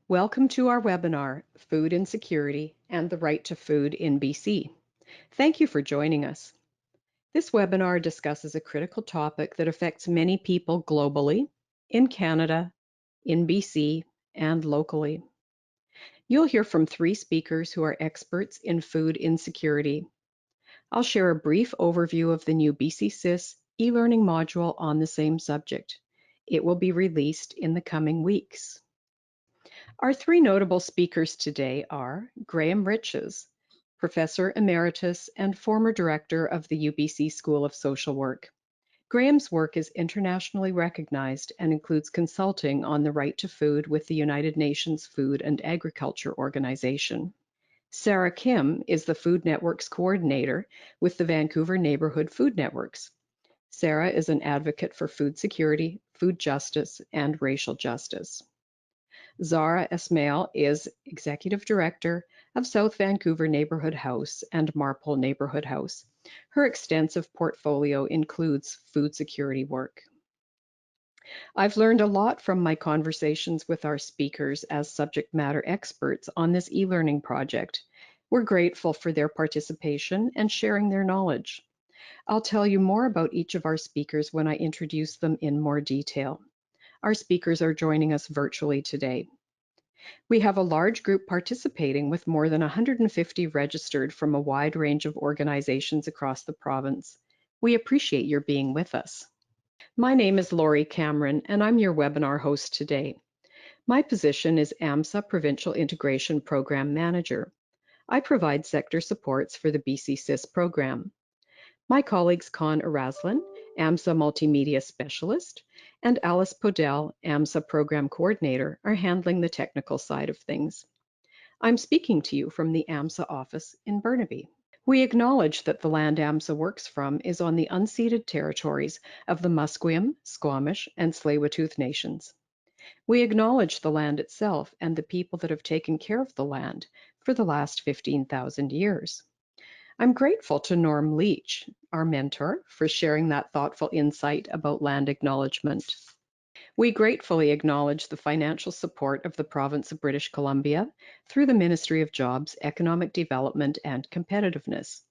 Welcome to our webinar, Food Insecurity and the Right to Food in BC. Thank you for joining us. This webinar discusses a critical topic that affects many people globally, in Canada, in BC, and locally. You'll hear from 3 speakers who are experts in food insecurity. I'll share a brief overview of the new BC-SIS e-learning module on the same subject. It will be released in the coming weeks. Our 3 notable speakers today are Graham Riches, Professor Emeritus and former Director of the UBC School of Social Work. Graham's work is internationally recognized and includes consulting on the right to food with the United Nations Food and Agriculture Organization. Zahra Kim is the Food Networks Coordinator with the Vancouver Neighbourhood Food Networks. Zahra is an advocate for food security, food justice, and racial justice. Zara Esmail is Executive Director of South Vancouver Neighbourhood House and Marpole Neighbourhood House. Her extensive portfolio includes food security work. I've learned a lot from my conversations with our speakers as subject matter experts on this e-learning project. We're grateful for their participation and sharing their knowledge. I'll tell you more about each of our speakers when I introduce them in more detail. Our speakers are joining us virtually today. We have a large group participating with more than 150 registered from a wide range of organizations across the province. We appreciate your being with us. My name is Laurie Cameron, and I'm your webinar host today. My position is AMSSA Provincial Integration Program Manager. I provide sector supports for the BC-SIS program. My colleagues Con Araslin, AMSSA Multimedia Specialist, and Alice Podell, AMSSA Program Coordinator, are handling the technical side of things. I'm speaking to you from the AMSSA office in Burnaby. We acknowledge that the land AMSSA works from is on the unceded territories of the Musqueam, Squamish, and Tsleil-Waututh nations. We acknowledge the land itself and the people that have taken care of the land for the last 15,000 years. I'm grateful to Norm Leach, our mentor, for sharing that thoughtful insight about land acknowledgement. We gratefully acknowledge the financial support of the province of British Columbia through the Ministry of Jobs, Economic Development and Competitiveness.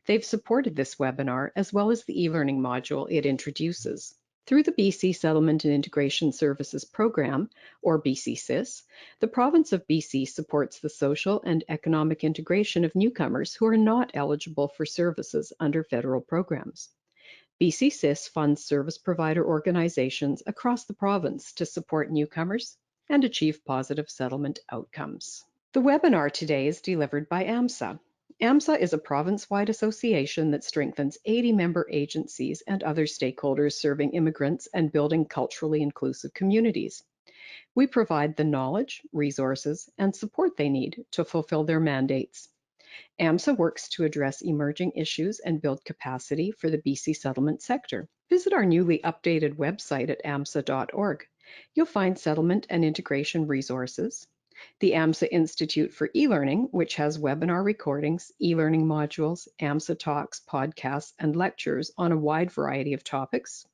They've supported this webinar as well as the e-learning module it introduces. Through the BC Settlement and Integration Services Program, or BC-SIS, the province of BC supports the social and economic integration of newcomers who are not eligible for services under federal programs. BC-SIS funds service provider organizations across the province to support newcomers and achieve positive settlement outcomes. The webinar today is delivered by AMSSA. AMSSA is a province-wide association that strengthens 80 member agencies and other stakeholders serving immigrants and building culturally inclusive communities. We provide the knowledge, resources, and support they need to fulfill their mandates. AMSSA works to address emerging issues and build capacity for the BC settlement sector. Visit our newly updated website at amssa.org. You'll find settlement and integration resources, the AMSSA Institute for E-Learning, which has webinar recordings, e-learning modules, AMSSA talks, podcasts, and lectures on a wide variety of topics.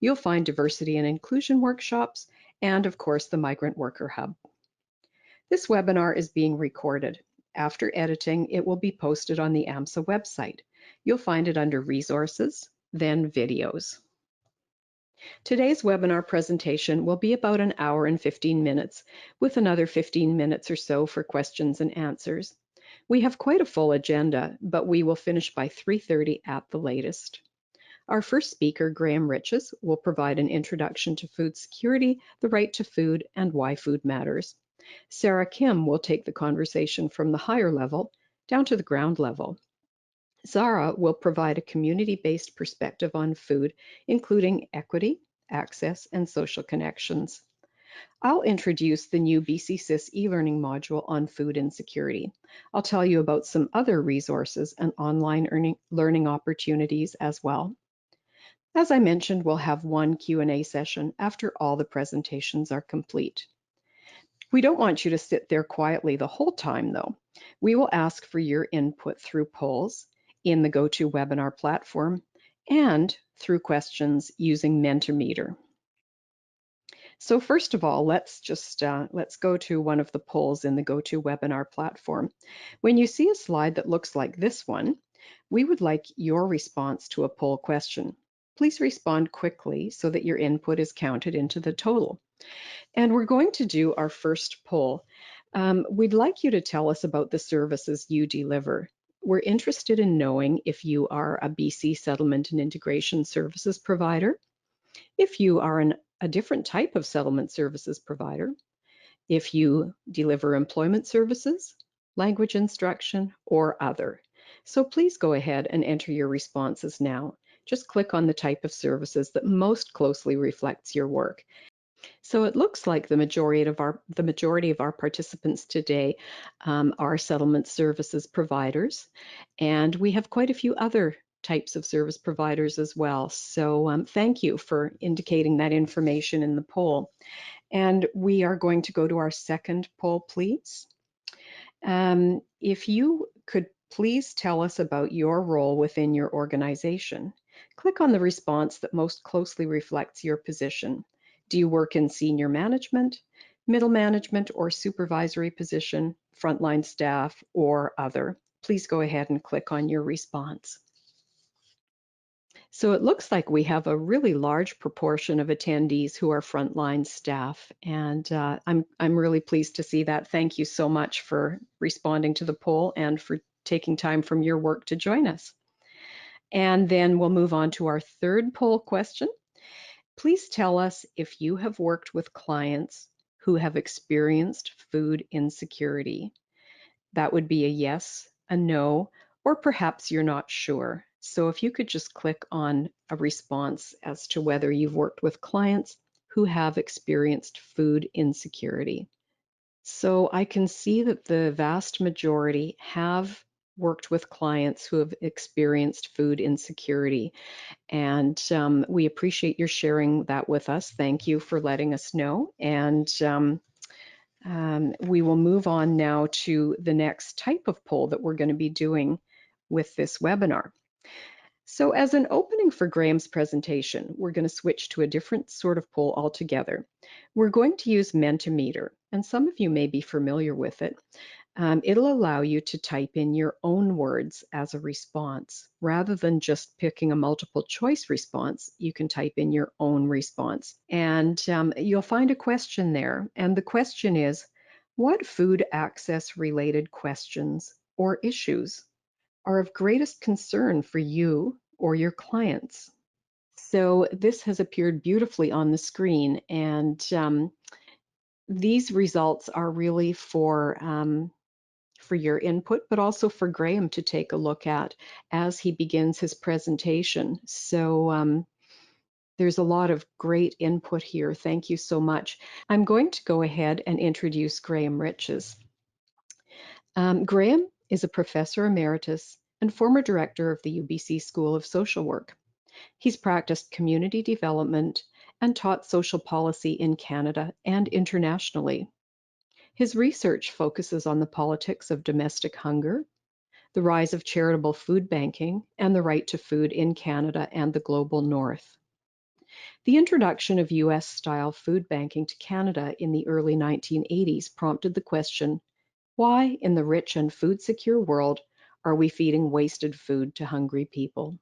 You'll find diversity and inclusion workshops, and of course, the Migrant Worker Hub. This webinar is being recorded. After editing, it will be posted on the AMSSA website. You'll find it under Resources, then Videos. Today's webinar presentation will be about an hour and 15 minutes, with another 15 minutes or so for questions and answers. We have quite a full agenda, but we will finish by 3:30 at the latest. Our first speaker, Graham Riches, will provide an introduction to food security, the right to food, and why food matters. Zahra Kim will take the conversation from the higher level down to the ground level. Zara will provide a community-based perspective on food, including equity, access, and social connections. I'll introduce the new BC-SIS e-learning module on food insecurity. I'll tell you about some other resources and online learning opportunities as well. As I mentioned, we'll have one Q&A session after all the presentations are complete. We don't want you to sit there quietly the whole time, though. We will ask for your input through polls in the GoToWebinar platform and through questions using Mentimeter. So first of all, let's go to one of the polls in the GoToWebinar platform. When you see a slide that looks like this one, we would like your response to a poll question. Please respond quickly so that your input is counted into the total. And we're going to do our first poll. We'd like you to tell us about the services you deliver. We're interested in knowing if you are a BC Settlement and Integration Services provider, if you are a different type of settlement services provider, if you deliver employment services, language instruction, or other. So please go ahead and enter your responses now. Just click on the type of services that most closely reflects your work. So it looks like the majority of our participants today are settlement services providers, and we have quite a few other types of service providers as well. So thank you for indicating that information in the poll. And we are going to go to our second poll, please. If you could please tell us about your role within your organization. Click on the response that most closely reflects your position. Do you work in senior management, middle management, or supervisory position, frontline staff, or other? Please go ahead and click on your response. So it looks like we have a really large proportion of attendees who are frontline staff, and I'm really pleased to see that. Thank you so much for responding to the poll and for taking time from your work to join us. And then we'll move on to our third poll question. Please tell us if you have worked with clients who have experienced food insecurity. That would be a yes, a no, or perhaps you're not sure. So if you could just click on a response as to whether you've worked with clients who have experienced food insecurity. So I can see that the vast majority have worked with clients who have experienced food insecurity. And we appreciate your sharing that with us. Thank you for letting us know. And we will move on now to the next type of poll that we're going to be doing with this webinar. So as an opening for Graham's presentation, we're going to switch to a different sort of poll altogether. We're going to use Mentimeter, and some of you may be familiar with it. It'll allow you to type in your own words as a response. Rather than just picking a multiple choice response, you can type in your own response. And you'll find a question there. And the question is, what food access related questions or issues are of greatest concern for you or your clients? So this has appeared beautifully on the screen, and these results are really for your input, but also for Graham to take a look at as he begins his presentation. So there's a lot of great input here. Thank you so much. I'm going to go ahead and introduce Graham Riches. Graham is a Professor Emeritus and former director of the UBC School of Social Work. He's practiced community development and taught social policy in Canada and internationally. His research focuses on the politics of domestic hunger, the rise of charitable food banking, and the right to food in Canada and the global north. The introduction of US-style food banking to Canada in the early 1980s prompted the question, why in the rich and food-secure world are we feeding wasted food to hungry people?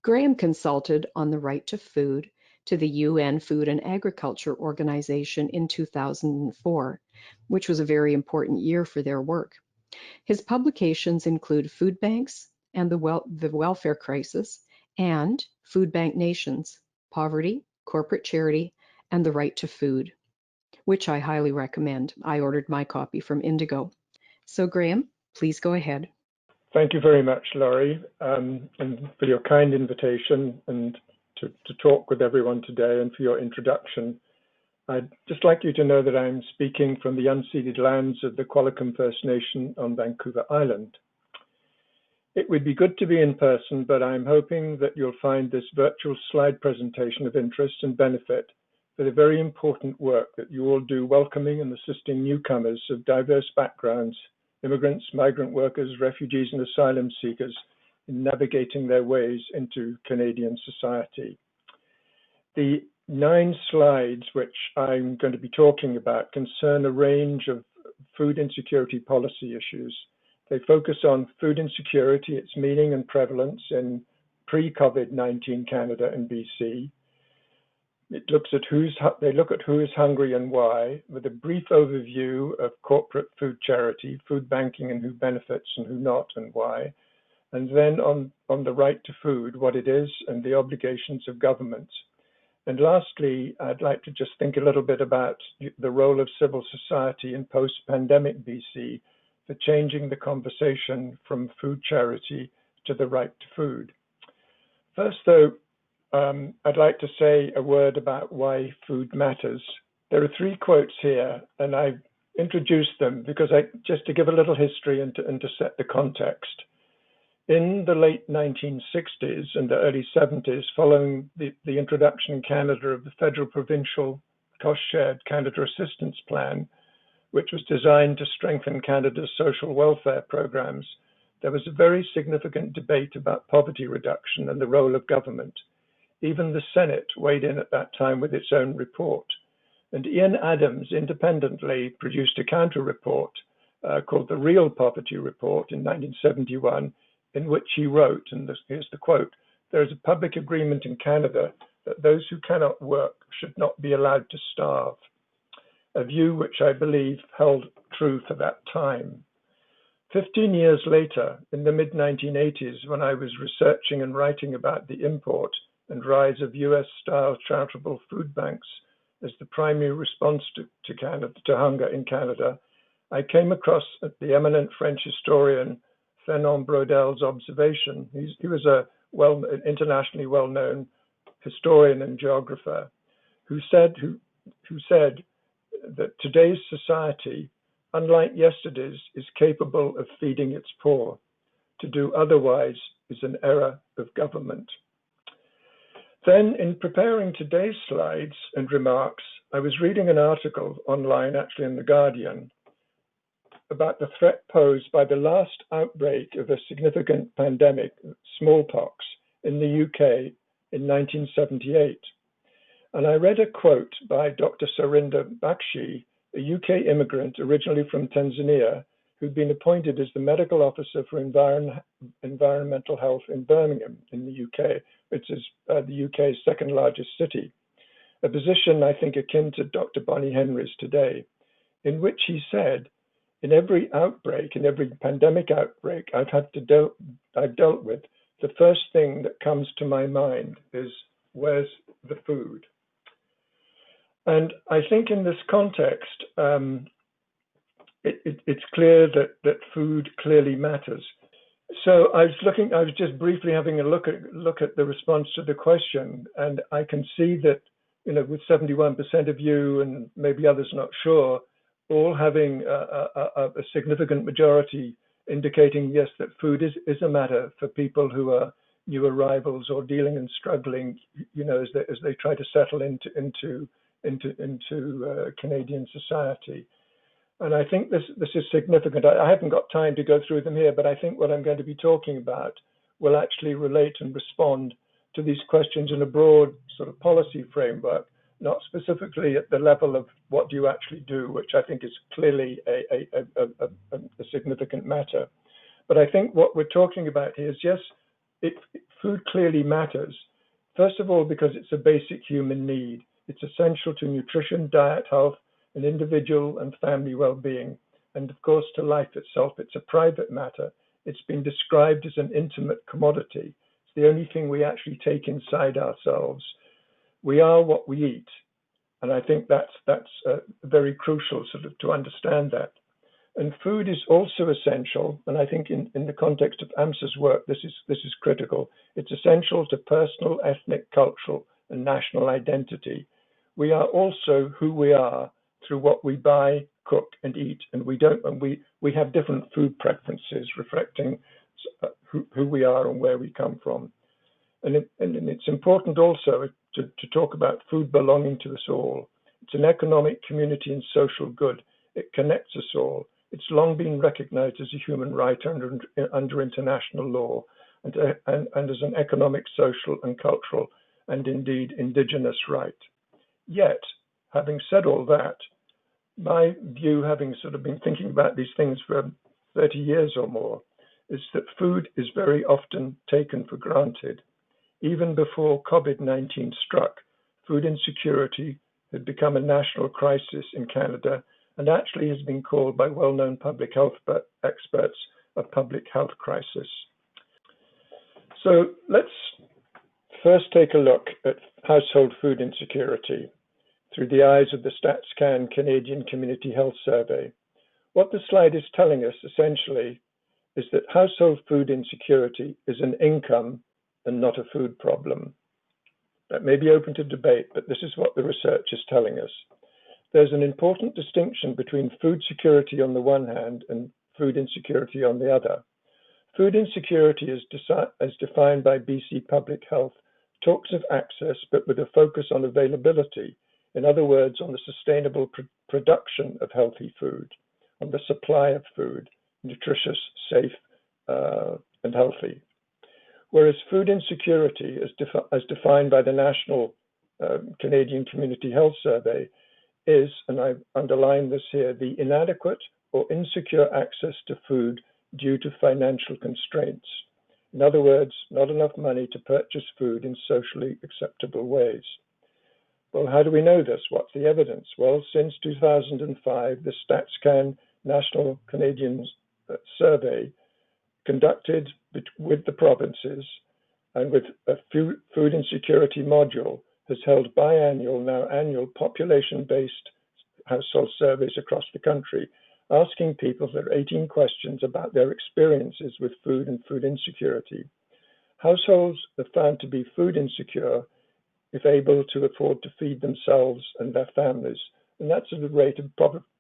Graham consulted on the right to food to the UN Food and Agriculture Organization in 2004, which was a very important year for their work. His publications include Food Banks and the Welfare Crisis and Food Bank Nations, Poverty, Corporate Charity, and the Right to Food, which I highly recommend. I ordered my copy from Indigo. So Graham, please go ahead. Thank you very much, Laurie, and for your kind invitation and to talk with everyone today, and for your introduction. I'd just like you to know that I'm speaking from the unceded lands of the Qualicum First Nation on Vancouver Island. It would be good to be in person, but I'm hoping that you'll find this virtual slide presentation of interest and benefit for the very important work that you all do welcoming and assisting newcomers of diverse backgrounds, immigrants, migrant workers, refugees, and asylum seekers in navigating their ways into Canadian society. The 9 slides, which I'm going to be talking about, concern a range of food insecurity policy issues. They focus on food insecurity, its meaning and prevalence in pre-COVID-19 Canada and BC. They look at who is hungry and why, with a brief overview of corporate food charity, food banking, and who benefits and who not and why. And then on the right to food, what it is and the obligations of government. And lastly, I'd like to just think a little bit about the role of civil society in post-pandemic BC for changing the conversation from food charity to the right to food. First, though, I'd like to say a word about why food matters. There are 3 quotes here, and I've introduced them because just to give a little history and to set the context. In the late 1960s and the early 70s, following the introduction in Canada of the federal provincial cost-shared Canada Assistance Plan, which was designed to strengthen Canada's social welfare programs, there was a very significant debate about poverty reduction and the role of government. Even the Senate weighed in at that time with its own report. And Ian Adams independently produced a counter-report called the Real Poverty Report in 1971, in which he wrote, and here's the quote, "There is a public agreement in Canada that those who cannot work should not be allowed to starve," a view which I believe held true for that time. 15 years later, in the mid-1980s, when I was researching and writing about the import and rise of US-style charitable food banks as the primary response to hunger in Canada, I came across the eminent French historian Fernand Braudel's observation. He was a internationally well-known historian and geographer who said that today's society, unlike yesterday's, is capable of feeding its poor. To do otherwise is an error of government. Then, in preparing today's slides and remarks, I was reading an article online, actually in The Guardian, about the threat posed by the last outbreak of a significant pandemic, smallpox, in the UK in 1978. And I read a quote by Dr. Surinder Bakshi, a UK immigrant originally from Tanzania, who'd been appointed as the medical officer for environmental health in Birmingham in the UK, which is the UK's second largest city, a position I think akin to Dr. Bonnie Henry's today, in which he said, "In every outbreak, in every pandemic outbreak I've dealt with, the first thing that comes to my mind is, where's the food?" And I think in this context, it's clear that food clearly matters. So I was just briefly having a look at the response to the question, and I can see that, with 71% of you and maybe others not sure, all having a significant majority indicating yes, that food is a matter for people who are new arrivals or dealing and struggling, as they try to settle into Canadian society. And I think this is significant. I haven't got time to go through them here, but I think what I'm going to be talking about will actually relate and respond to these questions in a broad sort of policy framework, not specifically at the level of what do you actually do, which I think is clearly a significant matter. But I think what we're talking about here is, yes, food clearly matters. First of all, because it's a basic human need. It's essential to nutrition, diet, health, and individual and family well-being, and of course to life itself. It's a private matter. It's been described as an intimate commodity. It's the only thing we actually take inside ourselves. We are what we eat, and I think that's very crucial sort of to understand that. And food is also essential, and I think in the context of AMSSA's work, this is critical. It's essential to personal, ethnic, cultural, and national identity. We are also who we are through what we buy, cook, and eat, and we have different food preferences reflecting who we are and where we come from. And it's important also to talk about food belonging to us all. It's an economic, community, and social good. It connects us all. It's long been recognized as a human right under international law, and as an economic, social, and cultural, and indeed indigenous right. Yet, having said all that, my view, having sort of been thinking about these things for 30 years or more, is that food is very often taken for granted. Even before COVID-19 struck, food insecurity had become a national crisis in Canada and actually has been called by well-known public health experts a public health crisis. So let's first take a look at household food insecurity through the eyes of the StatsCan Canadian Community Health Survey. What the slide is telling us essentially is that household food insecurity is an income and not a food problem. That may be open to debate, but this is what the research is telling us. There's an important distinction between food security on the one hand and food insecurity on the other. Food insecurity as defined by BC Public Health talks of access, but with a focus on availability. In other words, on the sustainable production of healthy food, on the supply of food, nutritious, safe, and healthy. Whereas food insecurity, as defined by the National Canadian Community Health Survey, is, and I underline this here, the inadequate or insecure access to food due to financial constraints. In other words, not enough money to purchase food in socially acceptable ways. Well, how do we know this? What's the evidence? Well, since 2005, the StatsCan National Canadian Survey conducted with the provinces and with a food insecurity module has held biannual, now annual, population-based household surveys across the country, asking people, there are 18 questions about their experiences with food and food insecurity. Households are found to be food insecure if able to afford to feed themselves and their families. And that's at a rate of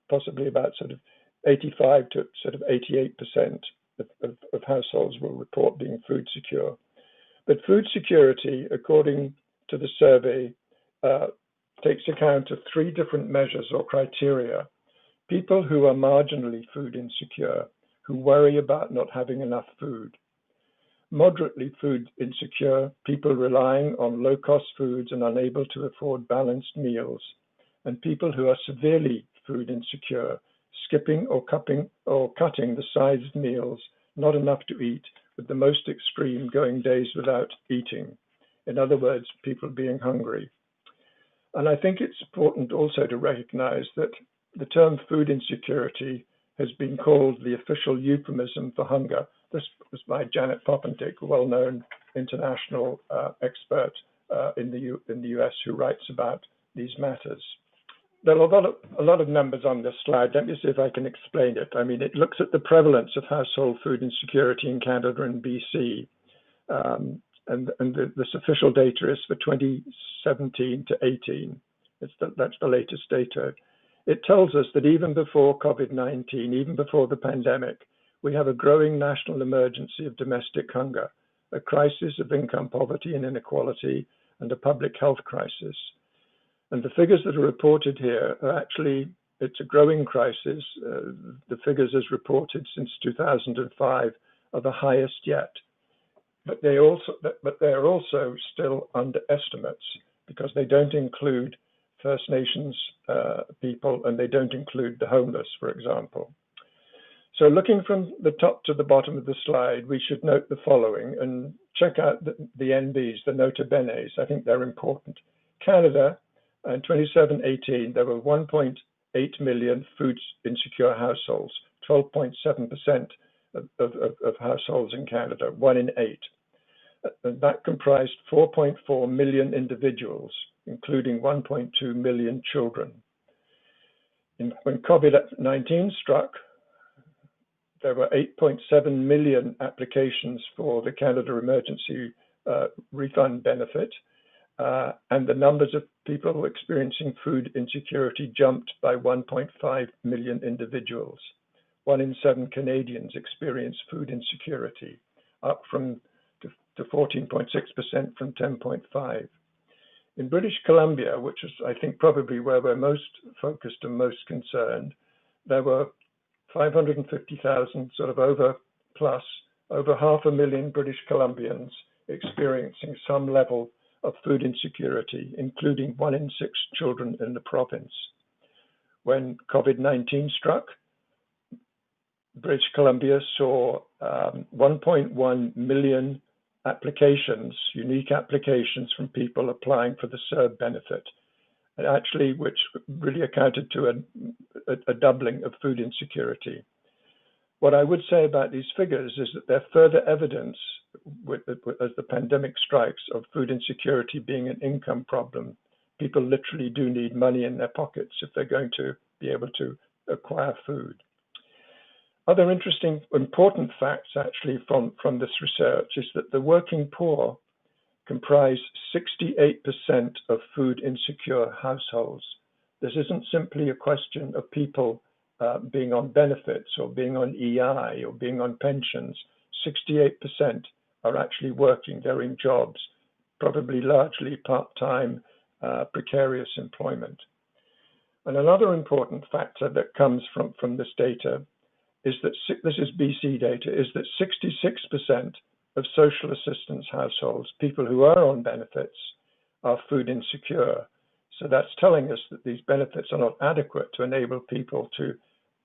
possibly about sort of 85 to sort of 88% of households will report being food secure. But food security, according to the survey, takes account of three different measures or criteria. People who are marginally food insecure, who worry about not having enough food. Moderately food insecure, people relying on low-cost foods and unable to afford balanced meals. And people who are severely food insecure, skipping or cutting the sized meals, not enough to eat, with the most extreme going days without eating. In other words, people being hungry. And I think it's important also to recognize that the term food insecurity has been called the official euphemism for hunger. This was by Janet Poppendieck, a well-known international expert in the US who writes about these matters. There are a lot of numbers on this slide. Let me see if I can explain it. I mean, it looks at the prevalence of household food insecurity in Canada and BC. And this official data is for 2017 to 18. That's the latest data. It tells us that even before COVID-19, even before the pandemic, we have a growing national emergency of domestic hunger, a crisis of income poverty and inequality, and a public health crisis. And the figures that are reported here are actually, it's a growing crisis. The figures as reported since 2005 are the highest yet. But they are also still underestimates because they don't include First Nations people and they don't include the homeless, for example. So looking from the top to the bottom of the slide, we should note the following and check out the NBs, the nota benes. I think they're important. Canada, in 2017-18, there were 1.8 million food insecure households, 12.7% of households in Canada, 1 in 8. And that comprised 4.4 million individuals, including 1.2 million children. When COVID-19 struck, there were 8.7 million applications for the Canada Emergency Refund Benefit, and the numbers of people experiencing food insecurity jumped by 1.5 million individuals. 1 in 7 Canadians experience food insecurity, up to 14.6% from 10.5%. In British Columbia, which is, I think, probably where we're most focused and most concerned, there were 550,000, sort of over 500,000 British Columbians experiencing some level of food insecurity, including 1 in 6 children in the province. When COVID-19 struck, British Columbia saw 1.1 million applications, unique applications from people applying for the CERB benefit, and actually which really accounted to a doubling of food insecurity. What I would say about these figures is that they're further evidence, as the pandemic strikes, of food insecurity being an income problem. People literally do need money in their pockets if they're going to be able to acquire food. Other interesting, important facts actually from this research is that the working poor comprise 68% of food insecure households. This isn't simply a question of people being on benefits or being on EI or being on pensions. 68% are actually working, they're in jobs, probably largely part-time, precarious employment. And another important factor that comes from this data is that, this is BC data, is that 66% of social assistance households, people who are on benefits, are food insecure. So that's telling us that these benefits are not adequate to enable people to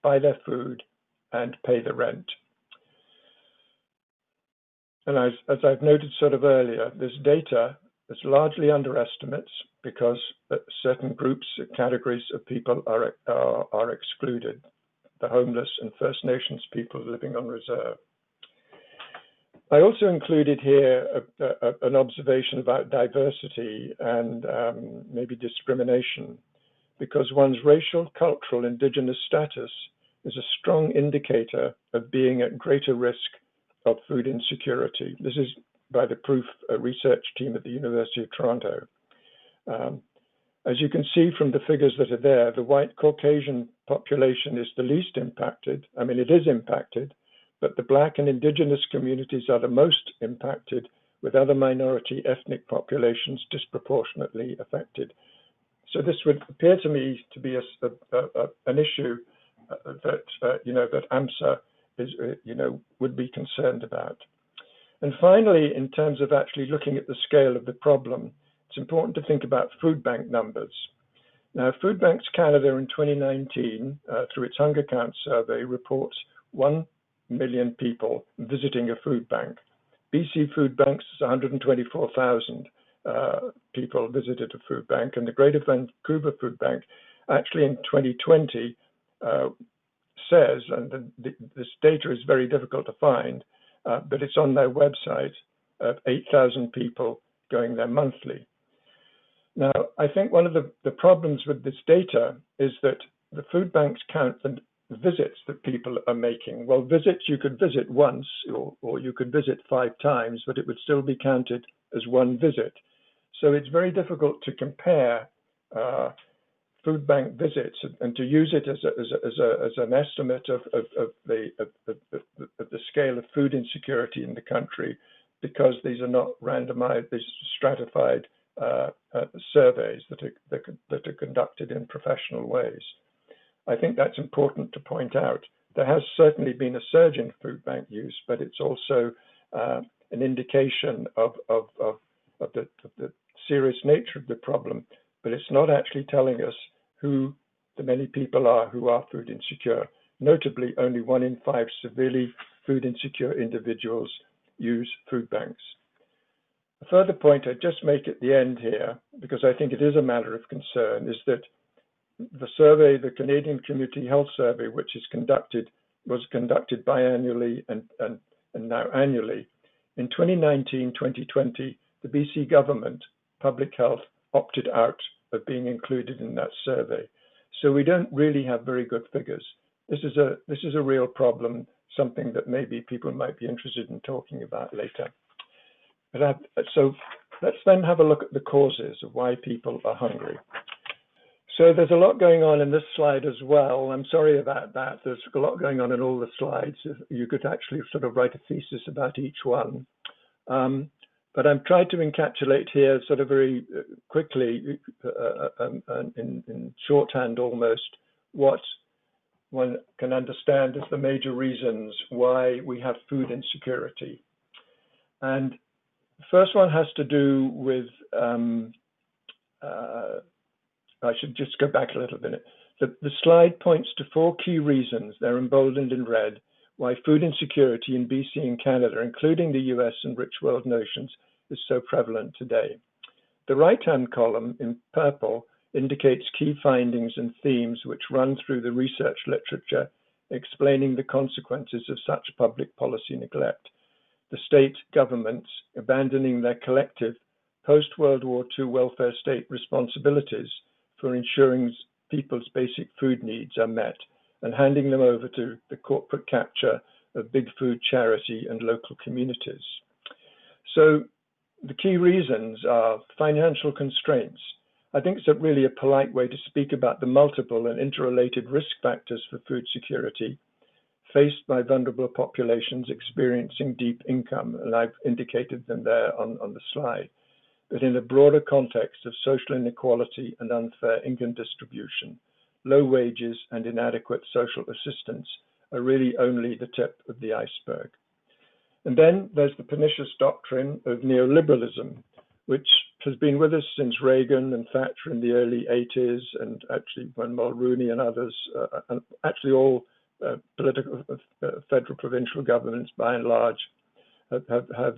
buy their food and pay the rent. And as I've noted sort of earlier, this data is largely underestimates because certain groups, categories of people are excluded, the homeless and First Nations people living on reserve. I also included here an observation about diversity and maybe discrimination, because one's racial, cultural, indigenous status is a strong indicator of being at greater risk of food insecurity. This is by the Proof research team at the University of Toronto. As you can see from the figures that are there, the white Caucasian population is the least impacted. I mean, it is impacted, but the Black and Indigenous communities are the most impacted, with other minority ethnic populations disproportionately affected. So this would appear to me to be an issue that that AMSSA is would be concerned about. And finally, in terms of actually looking at the scale of the problem, it's important to think about food bank numbers. Now, Food Banks Canada in 2019, through its Hunger Count survey, reports 1 million people visiting a food bank. BC Food Banks is 124,000 people visited a food bank, and the Greater Vancouver Food Bank actually in 2020 says, and this data is very difficult to find, but it's on their website, 8,000 people going there monthly. Now, I think one of the problems with this data is that the food banks count the visits that people are making. Well, visits you could visit once or you could visit 5 times, but it would still be counted as one visit. So it's very difficult to compare food bank visits and to use it as an estimate of the scale of food insecurity in the country, because these are not randomized, these stratified surveys that are conducted in professional ways. I think that's important to point out. There has certainly been a surge in food bank use, but it's also an indication of the serious nature of the problem. But it's not actually telling us who the many people are who are food insecure. Notably, only 1 in 5 severely food insecure individuals use food banks. A further point I'd just make at the end here, because I think it is a matter of concern, is that the survey, the Canadian Community Health Survey, which was conducted biannually and now annually. In 2019-2020, the BC government, Public Health, opted out of being included in that survey. So we don't really have very good figures. This is a real problem, something that maybe people might be interested in talking about later. So let's then have a look at the causes of why people are hungry. So there's a lot going on in this slide as well. I'm sorry about that. There's a lot going on in all the slides. You could actually sort of write a thesis about each one. But I'm trying to encapsulate here sort of very quickly, in shorthand almost, what one can understand as the major reasons why we have food insecurity. And The first one has to do with, I should just go back a little bit. The slide points to 4 key reasons, they're emboldened in red, why food insecurity in BC and Canada, including the US and rich world nations, is so prevalent today. The right-hand column in purple indicates key findings and themes which run through the research literature explaining the consequences of such public policy neglect. The state governments abandoning their collective post-World War II welfare state responsibilities for ensuring people's basic food needs are met and handing them over to the corporate capture of big food charity and local communities. So the key reasons are financial constraints. I think it's really a polite way to speak about the multiple and interrelated risk factors for food security faced by vulnerable populations experiencing deep income, and I've indicated them there on the slide. But in a broader context of social inequality and unfair income distribution, low wages and inadequate social assistance are really only the tip of the iceberg. And then there's the pernicious doctrine of neoliberalism, which has been with us since Reagan and Thatcher in the early 80s, and actually when Mulroney and others, and actually all political federal provincial governments by and large have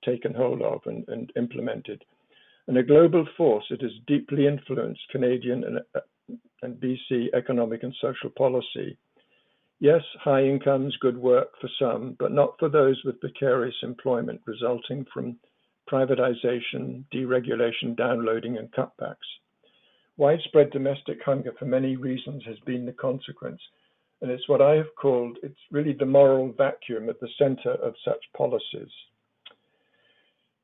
taken hold of and implemented. And a global force, it has deeply influenced Canadian and BC economic and social policy. Yes, high incomes, good work for some, but not for those with precarious employment resulting from privatization, deregulation, downloading, and cutbacks. Widespread domestic hunger for many reasons has been the consequence, and it's what I have called, it's really the moral vacuum at the center of such policies.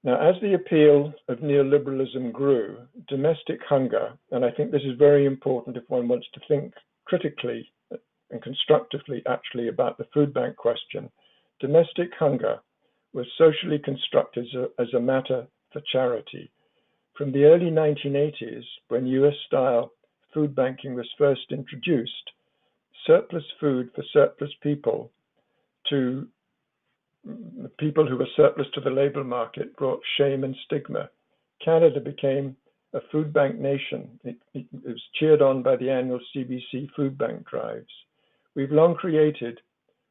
Now, as the appeal of neoliberalism grew, domestic hunger, and I think this is very important if one wants to think critically and constructively actually about the food bank question, domestic hunger was socially constructed as a matter for charity. From the early 1980s, when US-style food banking was first introduced, surplus food for surplus people to people who were surplus to the labor market brought shame and stigma. Canada became a food bank nation. It was cheered on by the annual CBC food bank drives. We've long created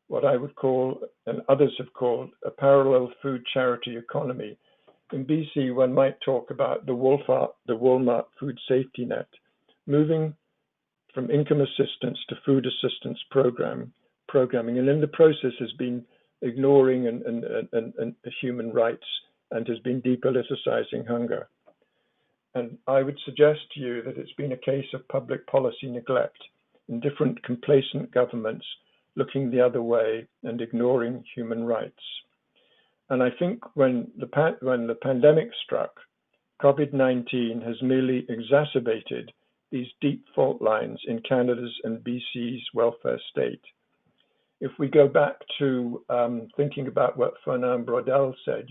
what I would call, and others have called, a parallel food charity economy. In BC, one might talk about the Walmart food safety net, moving from income assistance to food assistance programming, and in the process has been ignoring and human rights and has been depoliticizing hunger. And I would suggest to you that it's been a case of public policy neglect in different complacent governments looking the other way and ignoring human rights. And I think when the pandemic struck, COVID-19 has merely exacerbated these deep fault lines in Canada's and BC's welfare state. If we go back to thinking about what Fernand Braudel said,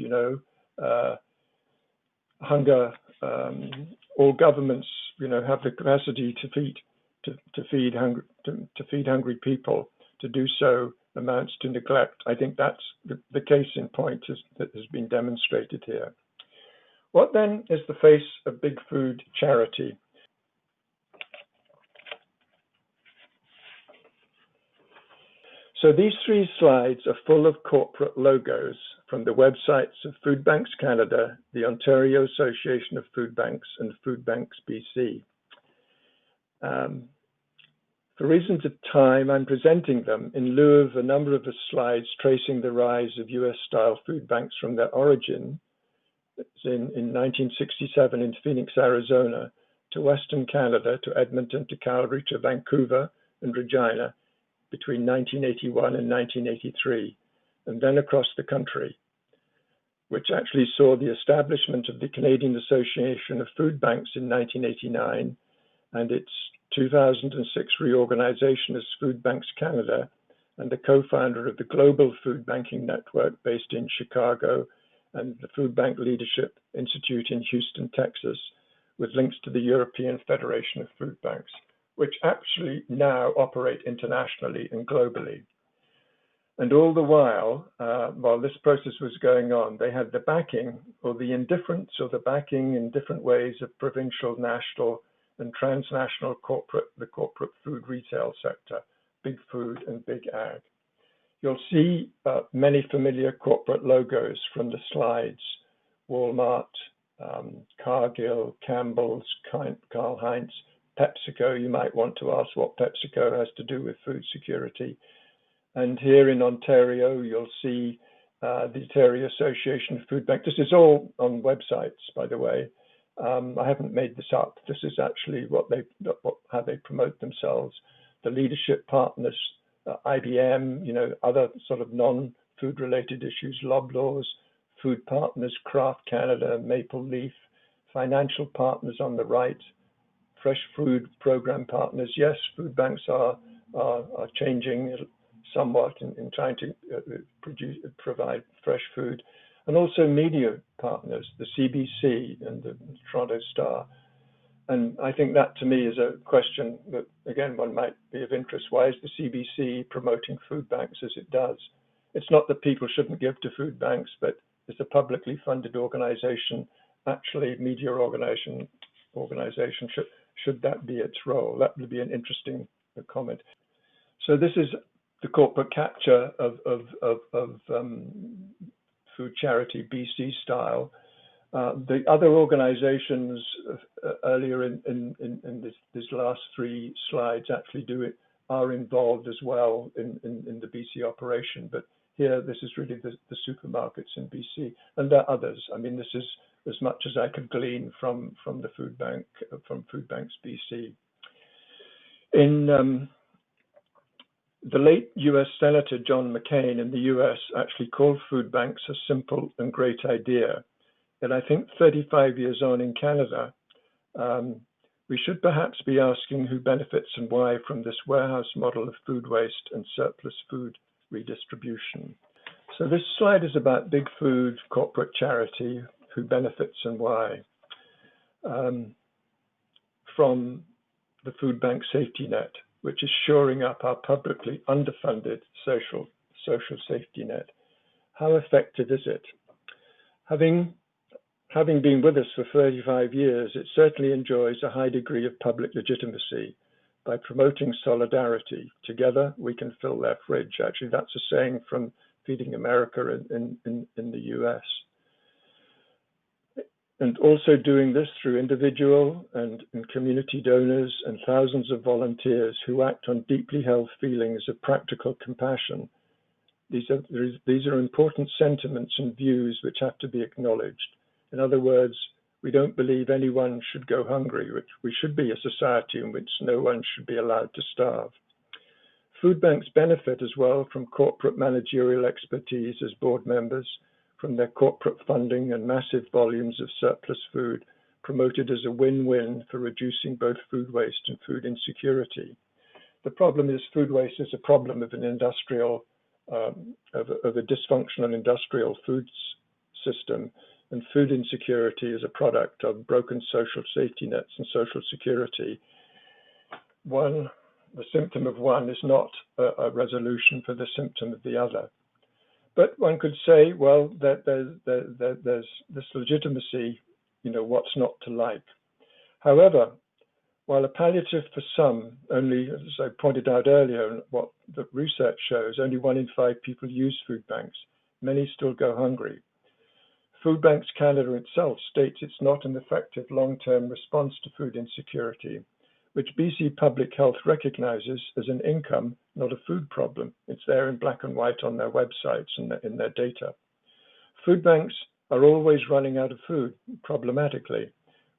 hunger, all governments, have the capacity to feed hungry people. To do so amounts to neglect. I think that's the case in point that has been demonstrated here. What then is the face of big food charity? So these 3 slides are full of corporate logos from the websites of Food Banks Canada, the Ontario Association of Food Banks, and Food Banks BC. For reasons of time, I'm presenting them in lieu of a number of the slides tracing the rise of US-style food banks from their origin in 1967 in Phoenix, Arizona, to Western Canada, to Edmonton, to Calgary, to Vancouver and Regina between 1981 and 1983, and then across the country, which actually saw the establishment of the Canadian Association of Food Banks in 1989 and its 2006 reorganization as Food Banks Canada, and the co-founder of the Global Food Banking Network based in Chicago and the Food Bank Leadership Institute in Houston, Texas, with links to the European Federation of Food Banks, which actually now operate internationally and globally. And all the while this process was going on, they had the backing or the indifference or the backing in different ways of provincial, national, and transnational the corporate food retail sector, big food and big ag. You'll see many familiar corporate logos from the slides: Walmart, Cargill, Campbell's, Karl Heinz, PepsiCo. You might want to ask what PepsiCo has to do with food security. And here in Ontario, you'll see the Ontario Association of Food Banks. This is all on websites, by the way. I haven't made this up. This is actually how they promote themselves. The leadership partners, IBM, other sort of non-food related issues, Loblaws, Food Partners, Kraft Canada, Maple Leaf, financial partners on the right, fresh food program partners. Yes, food banks are changing somewhat in trying to provide fresh food, and also media partners, the CBC and the Toronto Star. And I think that to me is a question that, again, one might be of interest. Why is the CBC promoting food banks as it does? It's not that people shouldn't give to food banks, but it's a publicly funded organization, actually media organization, should that be its role? That would be an interesting comment. So this is the corporate capture of food charity BC style. The other organizations earlier in these last three slides actually are involved as well in the BC operation, but here this is really the supermarkets in BC, and there are others. I mean, this is as much as I could glean from the food bank, from Food Banks BC. In the late US Senator John McCain in the US actually called food banks a simple and great idea. And I think 35 years on in Canada, we should perhaps be asking who benefits and why from this warehouse model of food waste and surplus food redistribution. So this slide is about big food, corporate charity, who benefits and why. From the food bank safety net, which is shoring up our publicly underfunded social safety net. How effective is it? Having been with us for 35 years, it certainly enjoys a high degree of public legitimacy by promoting solidarity. Together, we can fill their fridge. Actually, that's a saying from Feeding America in the US. And also doing this through individual and community donors and thousands of volunteers who act on deeply held feelings of practical compassion. These are important sentiments and views which have to be acknowledged. In other words, we don't believe anyone should go hungry, which we should be a society in which no one should be allowed to starve. Food banks benefit as well from corporate managerial expertise as board members, from their corporate funding and massive volumes of surplus food, promoted as a win-win for reducing both food waste and food insecurity. The problem is food waste is a problem of an industrial, of a dysfunctional industrial foods system, and food insecurity is a product of broken social safety nets and social security. The symptom of one is not a resolution for the symptom of the other. But one could say, well, that there's this legitimacy, what's not to like. However, while a palliative for some, only, as I pointed out earlier, what the research shows, only 1 in 5 people use food banks. Many still go hungry. Food Banks Canada itself states it's not an effective long-term response to food insecurity, which BC Public Health recognizes as an income, not a food problem. It's there in black and white on their websites and in their data. Food banks are always running out of food, problematically,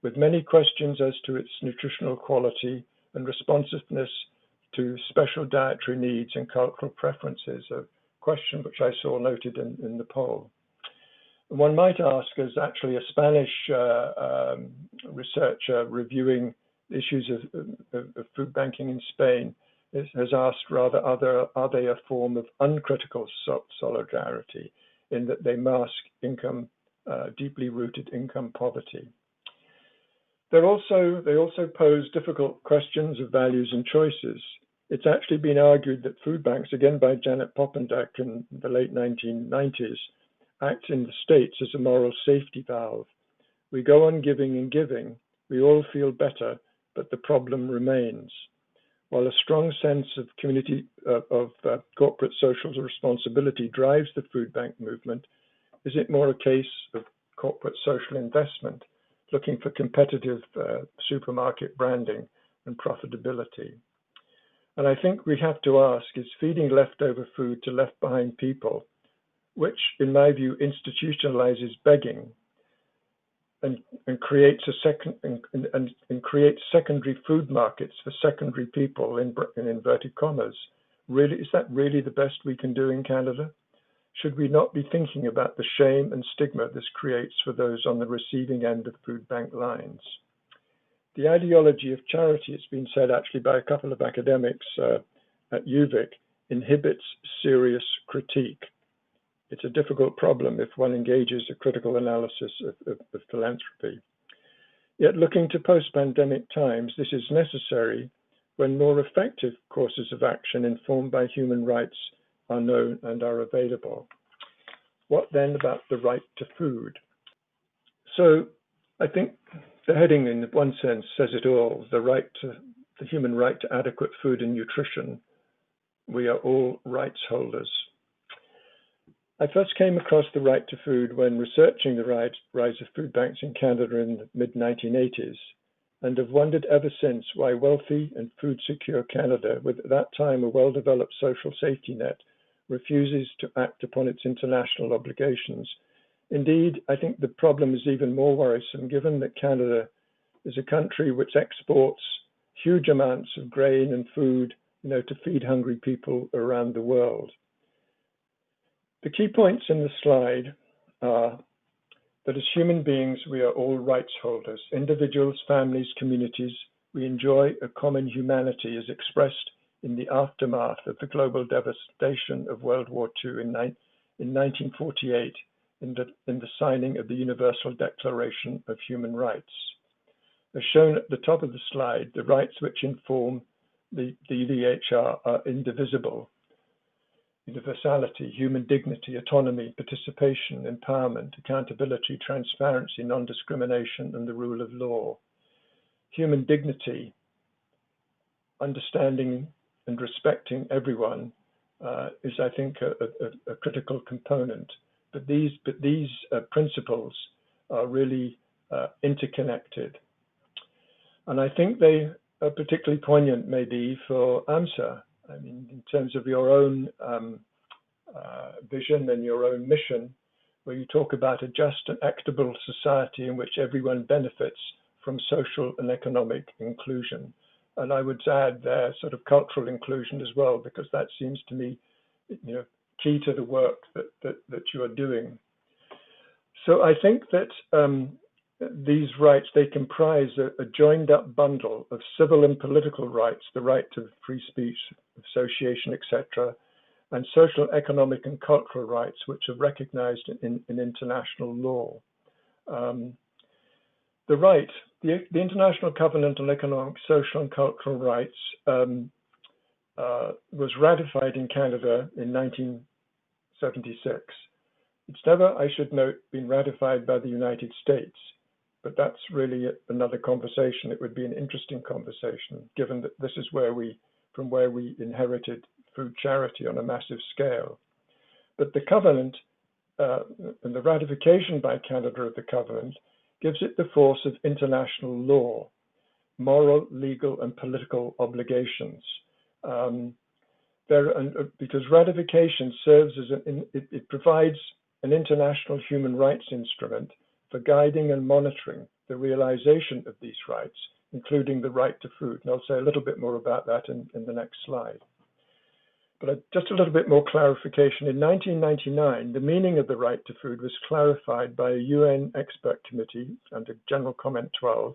with many questions as to its nutritional quality and responsiveness to special dietary needs and cultural preferences, a question which I saw noted in the poll. One might ask, as actually a Spanish researcher reviewing issues of food banking in Spain has asked rather, are they a form of uncritical solidarity in that they mask income, deeply rooted income poverty? They also pose difficult questions of values and choices. It's actually been argued that food banks, again by Janet Poppendieck in the late 1990s, act in the States as a moral safety valve. We go on giving and giving, we all feel better, but the problem remains. While a strong sense of corporate social responsibility drives the food bank movement, is it more a case of corporate social investment, looking for competitive supermarket branding and profitability? And I think we have to ask, is feeding leftover food to left behind people, which in my view institutionalizes begging and creates secondary food markets for secondary people in inverted commas. Really, is that really the best we can do in Canada? Should we not be thinking about the shame and stigma this creates for those on the receiving end of food bank lines? The ideology of charity, it's been said actually by a couple of academics at UVic, inhibits serious critique. It's a difficult problem if one engages a critical analysis of philanthropy. Yet looking to post-pandemic times, this is necessary when more effective courses of action informed by human rights are known and are available. What then about the right to food? So I think the heading in one sense says it all, the human right to adequate food and nutrition. We are all rights holders. I first came across the right to food when researching the rise of food banks in Canada in the mid-1980s, and have wondered ever since why wealthy and food-secure Canada, with at that time a well-developed social safety net, refuses to act upon its international obligations. Indeed, I think the problem is even more worrisome given that Canada is a country which exports huge amounts of grain and food, to feed hungry people around the world. The key points in the slide are that as human beings, we are all rights holders, individuals, families, communities. We enjoy a common humanity as expressed in the aftermath of the global devastation of World War II in 1948 in the signing of the Universal Declaration of Human Rights. As shown at the top of the slide, the rights which inform the UDHR are indivisible. Universality, human dignity, autonomy, participation, empowerment, accountability, transparency, non-discrimination, and the rule of law. Human dignity, understanding and respecting everyone is, I think, a critical component. But these principles are really interconnected. And I think they are particularly poignant maybe for AMSSA. I mean, in terms of your own vision and your own mission, where you talk about a just and equitable society in which everyone benefits from social and economic inclusion. And I would add there sort of cultural inclusion as well, because that seems to me, key to the work that you are doing. So I think that these rights, they comprise a joined up bundle of civil and political rights, the right to free speech, association, etc., and social, economic, and cultural rights, which are recognized in international law. The International Covenant on Economic, Social, and Cultural Rights was ratified in Canada in 1976. It's never, I should note, been ratified by the United States, but that's really another conversation. It would be an interesting conversation, given that this is from where we inherited food charity on a massive scale. But the covenant and the ratification by Canada of the covenant gives it the force of international law, moral, legal, and political obligations. Because ratification serves as it provides an international human rights instrument for guiding and monitoring the realization of these rights, including the right to food. And I'll say a little bit more about that in the next slide. But just a little bit more clarification. In 1999, the meaning of the right to food was clarified by a UN expert committee under General Comment 12,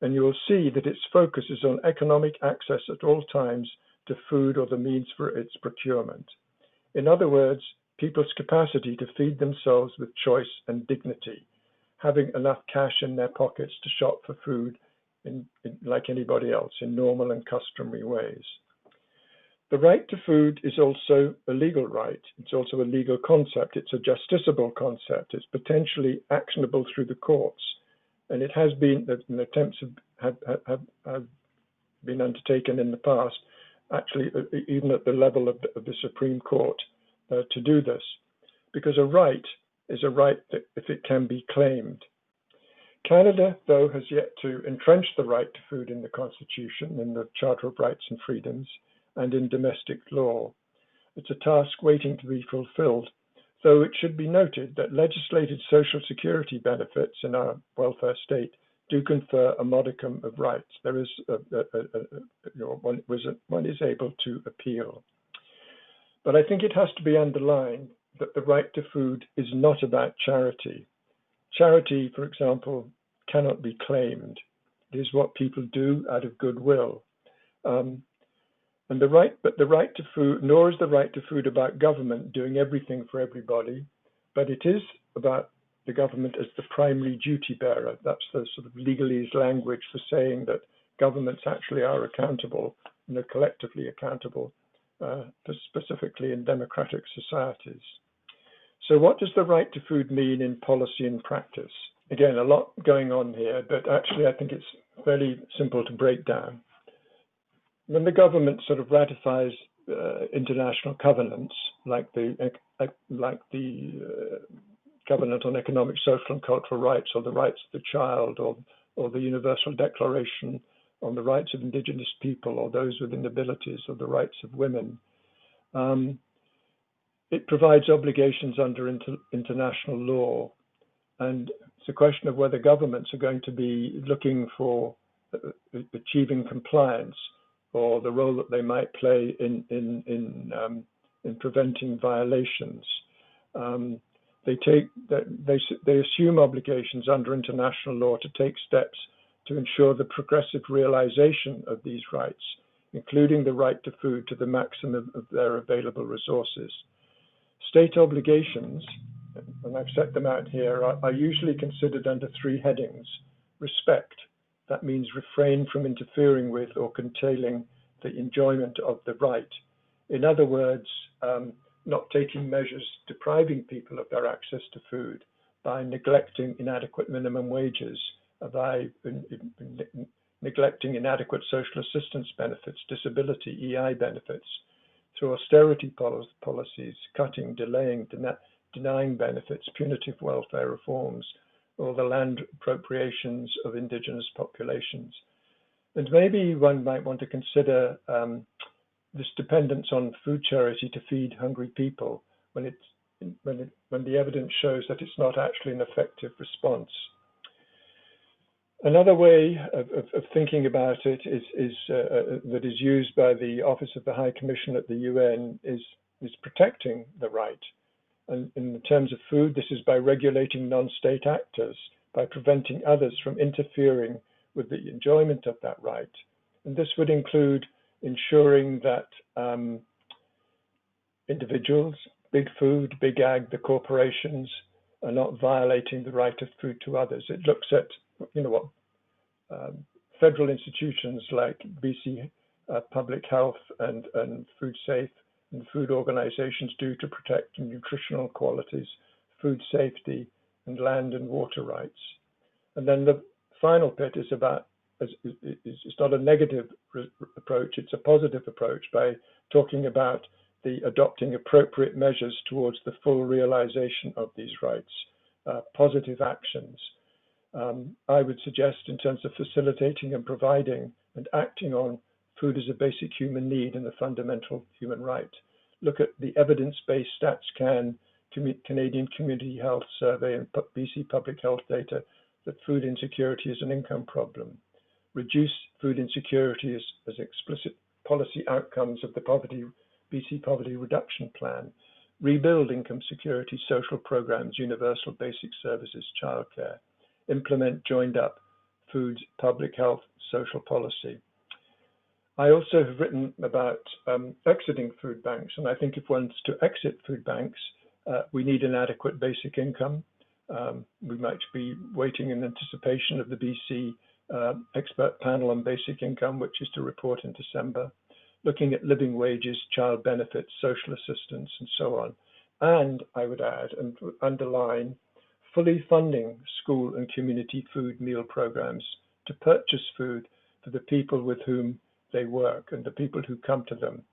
and you will see that its focus is on economic access at all times to food or the means for its procurement. In other words, people's capacity to feed themselves with choice and dignity, having enough cash in their pockets to shop for food like anybody else in normal and customary ways. The right to food is also a legal right. It's also a legal concept. It's a justiciable concept. It's potentially actionable through the courts. And it has been that attempts have been undertaken in the past, actually even at the level of the Supreme Court, to do this. Because a right is a right that if it can be claimed. Canada, though, has yet to entrench the right to food in the Constitution, in the Charter of Rights and Freedoms, and in domestic law. It's a task waiting to be fulfilled, though it should be noted that legislated social security benefits in our welfare state do confer a modicum of rights. There is one is able to appeal. But I think it has to be underlined that the right to food is not about charity. Charity, for example, cannot be claimed. It is what people do out of goodwill. But the right to food, nor is the right to food about government doing everything for everybody, but it is about the government as the primary duty bearer. That's the sort of legalese language for saying that governments actually are accountable and are collectively accountable, specifically in democratic societies. So what does the right to food mean in policy and practice? Again, a lot going on here, but actually I think it's fairly simple to break down. When the government sort of ratifies international covenants, like the Covenant on Economic, Social and Cultural Rights, or the Rights of the Child, or the Universal Declaration on the Rights of Indigenous People, or those with disabilities, or the Rights of Women, it provides obligations under international law. And it's a question of whether governments are going to be looking for achieving compliance, or the role that they might play in preventing violations. They assume obligations under international law to take steps to ensure the progressive realization of these rights, including the right to food to the maximum of their available resources. State obligations, and I've set them out here, are usually considered under three headings. Respect, that means refrain from interfering with or curtailing the enjoyment of the right. In other words, not taking measures depriving people of their access to food by neglecting inadequate minimum wages, by neglecting inadequate social assistance benefits, disability, EI benefits, through austerity policies, cutting, delaying, denying benefits, punitive welfare reforms, or the land appropriations of indigenous populations. And maybe one might want to consider this dependence on food charity to feed hungry people when the evidence shows that it's not actually an effective response. Another way of thinking about it that is used by the Office of the High Commission at the UN is protecting the right. And in terms of food, this is by regulating non-state actors, by preventing others from interfering with the enjoyment of that right. And this would include ensuring that individuals, big food, big ag, the corporations, are not violating the right of food to others. It looks at, what federal institutions like BC Public Health and Food Safe and food organizations do to protect nutritional qualities, food safety, and land and water rights. And then the final bit is about, it's not a negative approach, it's a positive approach by talking about the adopting appropriate measures towards the full realization of these rights, positive actions. I would suggest in terms of facilitating and providing and acting on food as a basic human need and a fundamental human right. Look at the evidence-based StatsCan Canadian Community Health Survey and BC Public Health data that food insecurity is an income problem. Reduce food insecurity as explicit policy outcomes of the BC Poverty Reduction Plan. Rebuild income security, social programs, universal basic services, childcare. Implement joined up food, public health, social policy. I also have written about exiting food banks, and I think if one's to exit food banks, we need an adequate basic income. We might be waiting in anticipation of the BC expert panel on basic income, which is to report in December. looking at living wages, child benefits, social assistance, and so on. And I would add and underline, fully funding school and community food meal programs to purchase food for the people with whom they work and the people who come to them,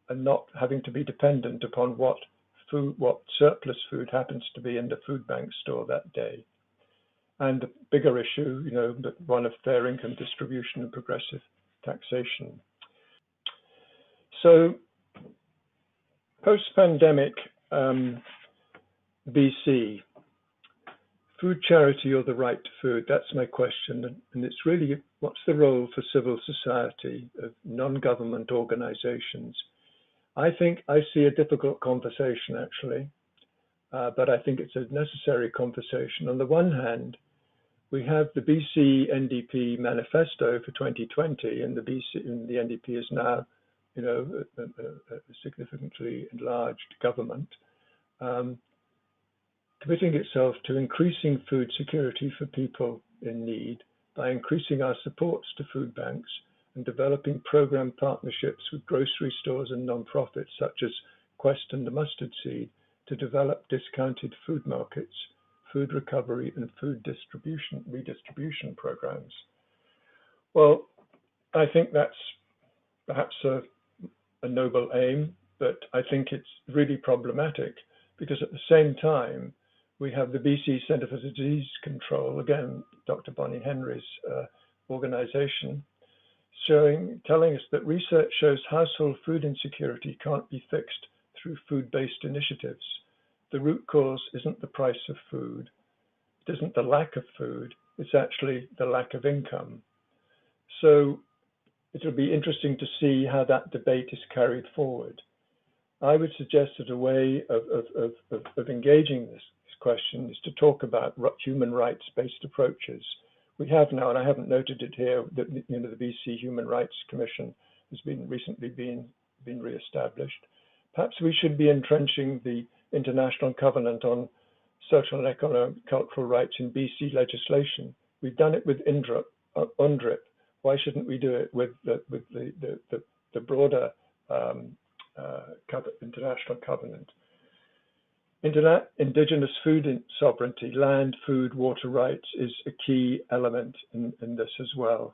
and not having to be dependent upon what surplus food happens to be in the food bank store that day. And the bigger issue, the one of fair income distribution and progressive taxation. So post-pandemic BC, food charity or the right to food, that's my question. And it's really, what's the role for civil society, of non-government organizations? I think I see a difficult conversation, actually, but I think it's a necessary conversation. On the one hand, we have the BC NDP manifesto for 2020, and the NDP is now, a significantly enlarged government, committing itself to increasing food security for people in need by increasing our supports to food banks and developing program partnerships with grocery stores and non-profits such as Quest and the Mustard Seed to develop discounted food markets, food recovery, and food redistribution programs. Well, I think that's perhaps a noble aim, but I think it's really problematic because at the same time, we have the BC Centre for Disease Control, again, Dr. Bonnie Henry's organization, telling us that research shows household food insecurity can't be fixed through food-based initiatives. The root cause isn't the price of food, it isn't the lack of food, it's actually the lack of income. So it'll be interesting to see how that debate is carried forward. I would suggest that a way of engaging this question is to talk about human rights-based approaches. We have now, and I haven't noted it here, that the BC Human Rights Commission has recently been re-established. Perhaps we should be entrenching the International Covenant on Social and Economic Cultural Rights in BC legislation. We've done it with UNDRIP. Why shouldn't we do it with the broader international covenant? Indigenous food sovereignty, land, food, water rights is a key element in this as well.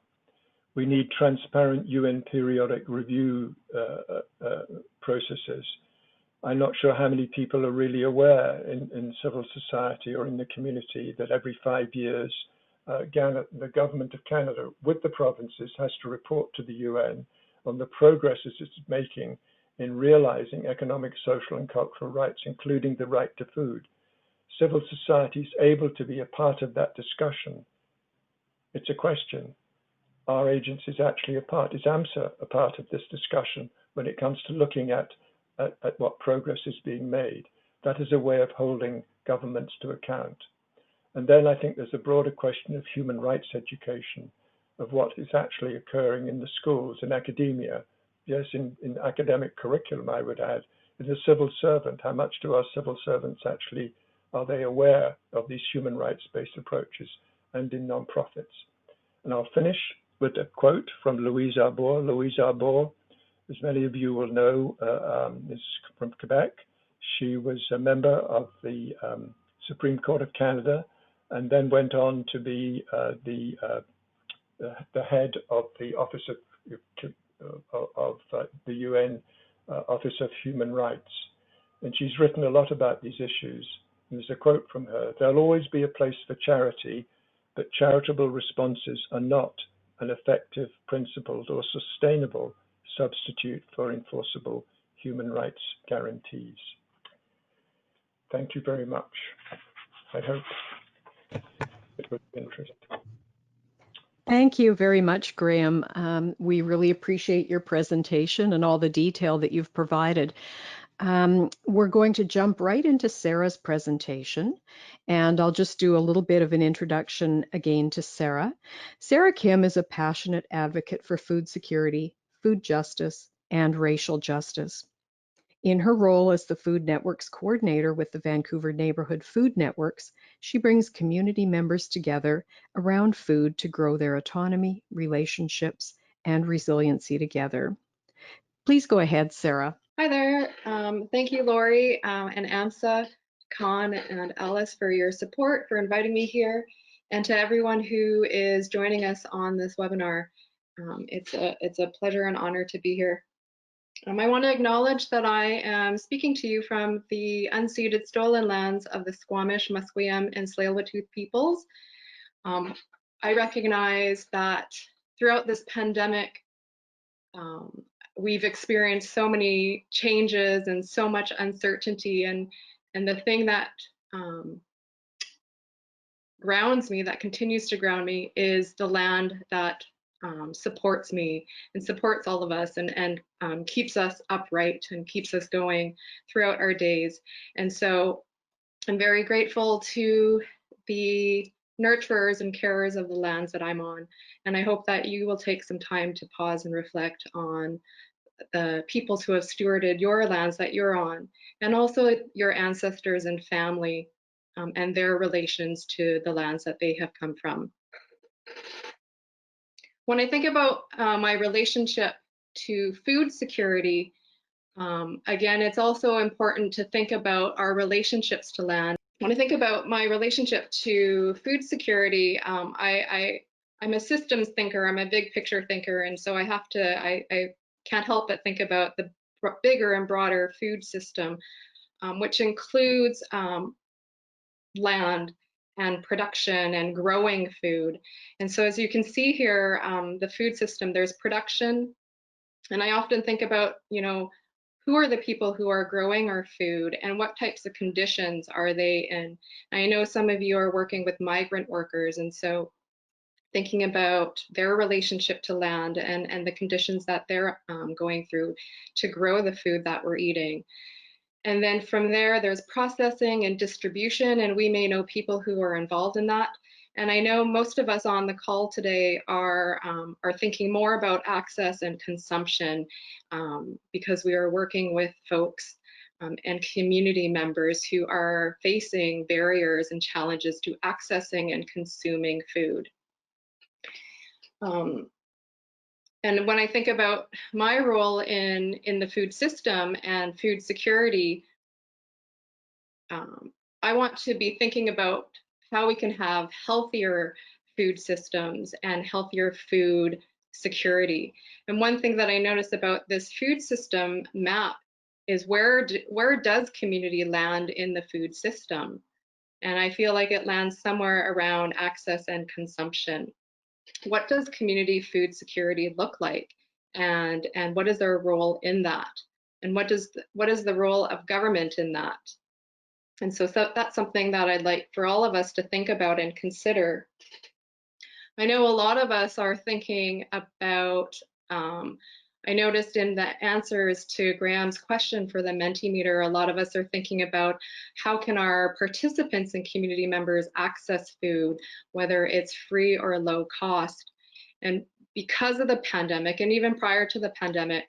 We need transparent UN periodic review processes. I'm not sure how many people are really aware in civil society or in the community that every 5 years, the government of Canada with the provinces has to report to the UN on the progresses it's making in realizing economic, social, and cultural rights, including the right to food. Civil society is able to be a part of that discussion. It's a question. Are agencies actually a part? Is AMSSA a part of this discussion when it comes to looking at what progress is being made? That is a way of holding governments to account. And then I think there's a broader question of human rights education, of what is actually occurring in the schools, in academia, yes, in academic curriculum, I would add, in the civil servant, how much do our civil servants actually, are they aware of these human rights-based approaches, and in non-profits? And I'll finish with a quote from Louise Arbor. Louise Arbor, as many of you will know, is from Quebec. She was a member of the Supreme Court of Canada, and then went on to be the head of the Office of the UN Office of Human Rights. And she's written a lot about these issues. And there's a quote from her: "There'll always be a place for charity, but charitable responses are not an effective, principled, or sustainable substitute for enforceable human rights guarantees." Thank you very much. I hope it was of interest. Thank you very much, Graham. We really appreciate your presentation and all the detail that you've provided. We're going to jump right into Sarah's presentation, and I'll just do a little bit of an introduction again to Sarah. Sarah Kim is a passionate advocate for food security, food justice, and racial justice. In her role as the Food Networks coordinator with the Vancouver Neighbourhood Food Networks, she brings community members together around food to grow their autonomy, relationships, and resiliency together. Please go ahead, Zahra. Hi there. Thank you, Lori and AMSSA, Con, and Alice for your support, for inviting me here, and to everyone who is joining us on this webinar. It's a pleasure and honor to be here. I want to acknowledge that I am speaking to you from the unceded stolen lands of the Squamish, Musqueam, and Tsleil-Waututh peoples. I recognize that throughout this pandemic, we've experienced so many changes and so much uncertainty, and the thing that grounds me, that continues to ground me, is the land that supports me and supports all of us, and keeps us upright and keeps us going throughout our days. And so I'm very grateful to the nurturers and carers of the lands that I'm on, and I hope that you will take some time to pause and reflect on the peoples who have stewarded your lands that you're on, and also your ancestors and family, and their relations to the lands that they have come from. When I think about my relationship to food security, again, it's also important to think about our relationships to land. When I think about my relationship to food security, I'm a systems thinker, I'm a big picture thinker, and so I can't help but think about the bigger and broader food system, which includes land and production and growing food. And so as you can see here, the food system, there's production, and I often think about, who are the people who are growing our food and what types of conditions are they in? I know some of you are working with migrant workers, and so thinking about their relationship to land and the conditions that they're going through to grow the food that we're eating. And then from there, there's processing and distribution, and we may know people who are involved in that. And I know most of us on the call today are thinking more about access and consumption, because we are working with folks and community members who are facing barriers and challenges to accessing and consuming food. And when I think about my role in the food system and food security, I want to be thinking about how we can have healthier food systems and healthier food security. And one thing that I notice about this food system map is where does community land in the food system? And I feel like it lands somewhere around access and consumption. What does community food security look like, and what is their role in that, and what is the role of government in that? And so that's something that I'd like for all of us to think about and consider. I know a lot of us are thinking about, I noticed in the answers to Graham's question for the Mentimeter, a lot of us are thinking about how can our participants and community members access food, whether it's free or low cost. And because of the pandemic, and even prior to the pandemic,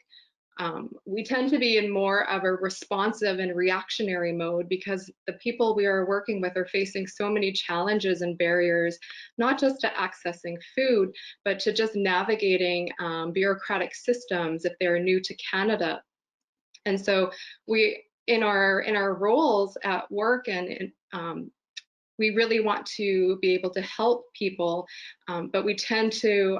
we tend to be in more of a responsive and reactionary mode, because the people we are working with are facing so many challenges and barriers, not just to accessing food, but to just navigating bureaucratic systems if they're new to Canada. And so we, in our roles at work, and we really want to be able to help people, but we tend to,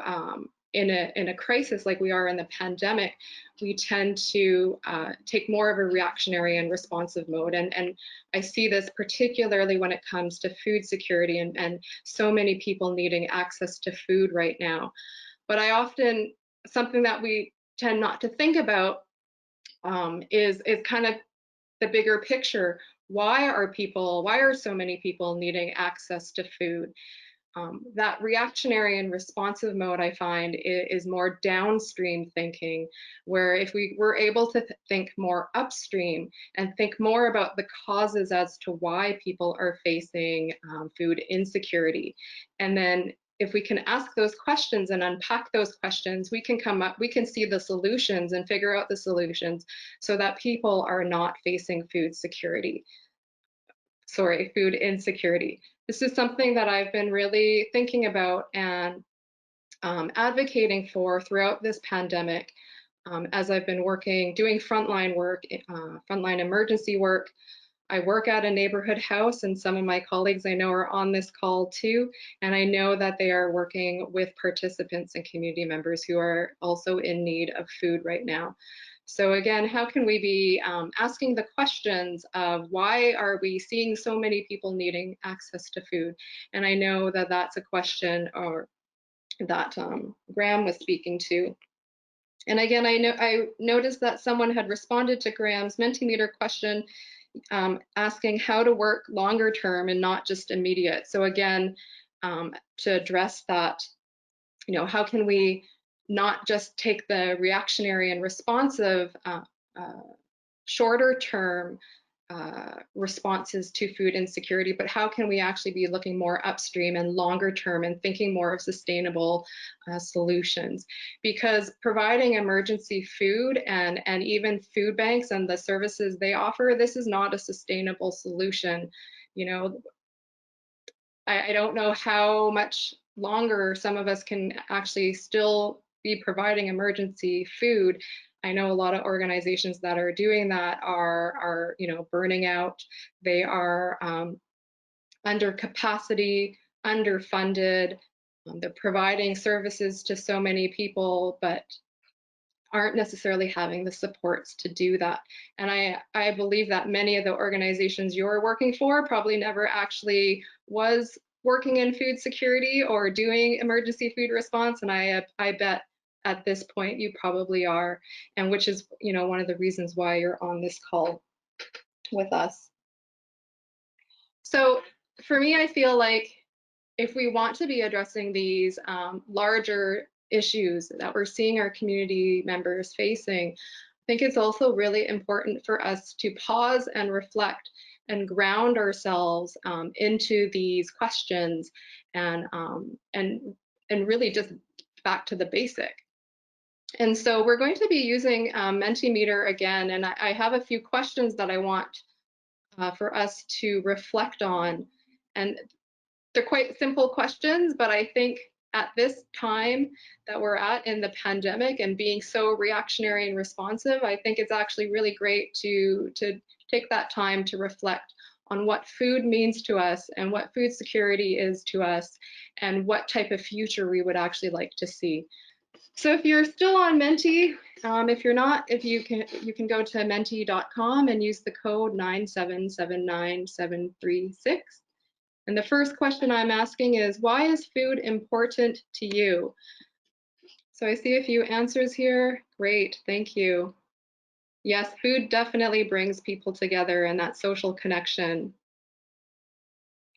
in a crisis like we are in the pandemic, we tend to take more of a reactionary and responsive mode. And I see this particularly when it comes to food security and so many people needing access to food right now. But something that we tend not to think about is kind of the bigger picture. Why are so many people needing access to food? That reactionary and responsive mode, I find, is more downstream thinking, where if we were able to think more upstream and think more about the causes as to why people are facing food insecurity, and then if we can ask those questions and unpack those questions, we can see the solutions and figure out the solutions so that people are not facing food insecurity. This is something that I've been really thinking about and advocating for throughout this pandemic, as I've been doing frontline work, frontline emergency work. I work at a neighborhood house, and some of my colleagues I know are on this call too, and I know that they are working with participants and community members who are also in need of food right now. So again, how can we be asking the questions of why are we seeing so many people needing access to food? And I know that that's a question that Graham was speaking to. And again, I noticed that someone had responded to Graham's Mentimeter question, asking how to work longer term and not just immediate. So again, to address that, how can we not just take the reactionary and responsive shorter term responses to food insecurity, but how can we actually be looking more upstream and longer term and thinking more of sustainable solutions? Because providing emergency food and even food banks and the services they offer, this is not a sustainable solution. I don't know how much longer some of us can actually still be providing emergency food. I know a lot of organizations that are doing that are burning out. They are under capacity, underfunded. They're providing services to so many people, but aren't necessarily having the supports to do that. And I believe that many of the organizations you're working for probably never actually was working in food security or doing emergency food response. And I bet at this point you probably are, and which is one of the reasons why you're on this call with us. So for me, I feel like if we want to be addressing these larger issues that we're seeing our community members facing, I think it's also really important for us to pause and reflect and ground ourselves into these questions and really just back to the basic. And so we're going to be using Mentimeter again, and I have a few questions that I want for us to reflect on. And they're quite simple questions, but I think at this time that we're at in the pandemic and being so reactionary and responsive, I think it's actually really great to take that time to reflect on what food means to us and what food security is to us and what type of future we would actually like to see. So if you're still on Menti, if you're not, you can go to menti.com and use the code 9779736. And the first question I'm asking is, why is food important to you? So I see a few answers here. Great, thank you. Yes, food definitely brings people together and that social connection.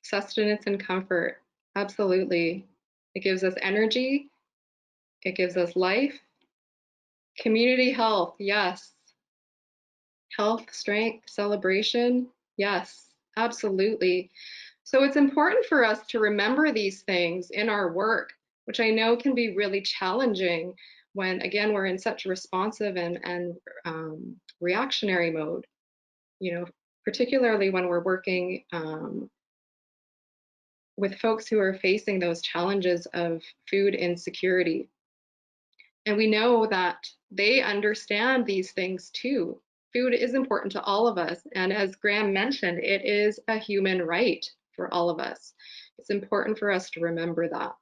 Sustenance and comfort, absolutely. It gives us energy. It gives us life. Community health, yes. Health, strength, celebration, yes, absolutely. So it's important for us to remember these things in our work, which I know can be really challenging when, again, we're in such a responsive and reactionary mode, particularly when we're working with folks who are facing those challenges of food insecurity. And we know that they understand these things too. Food is important to all of us. And as Graham mentioned, it is a human right for all of us. It's important for us to remember that.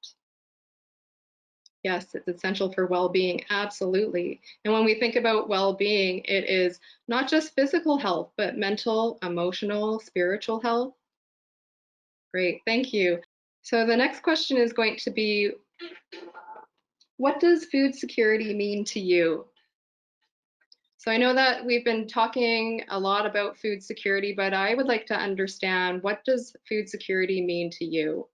Yes, it's essential for well-being, absolutely. And when we think about well-being, it is not just physical health, but mental, emotional, spiritual health. Great, thank you. So the next question is going to be, what does food security mean to you? So I know that we've been talking a lot about food security, but I would like to understand, what does food security mean to you?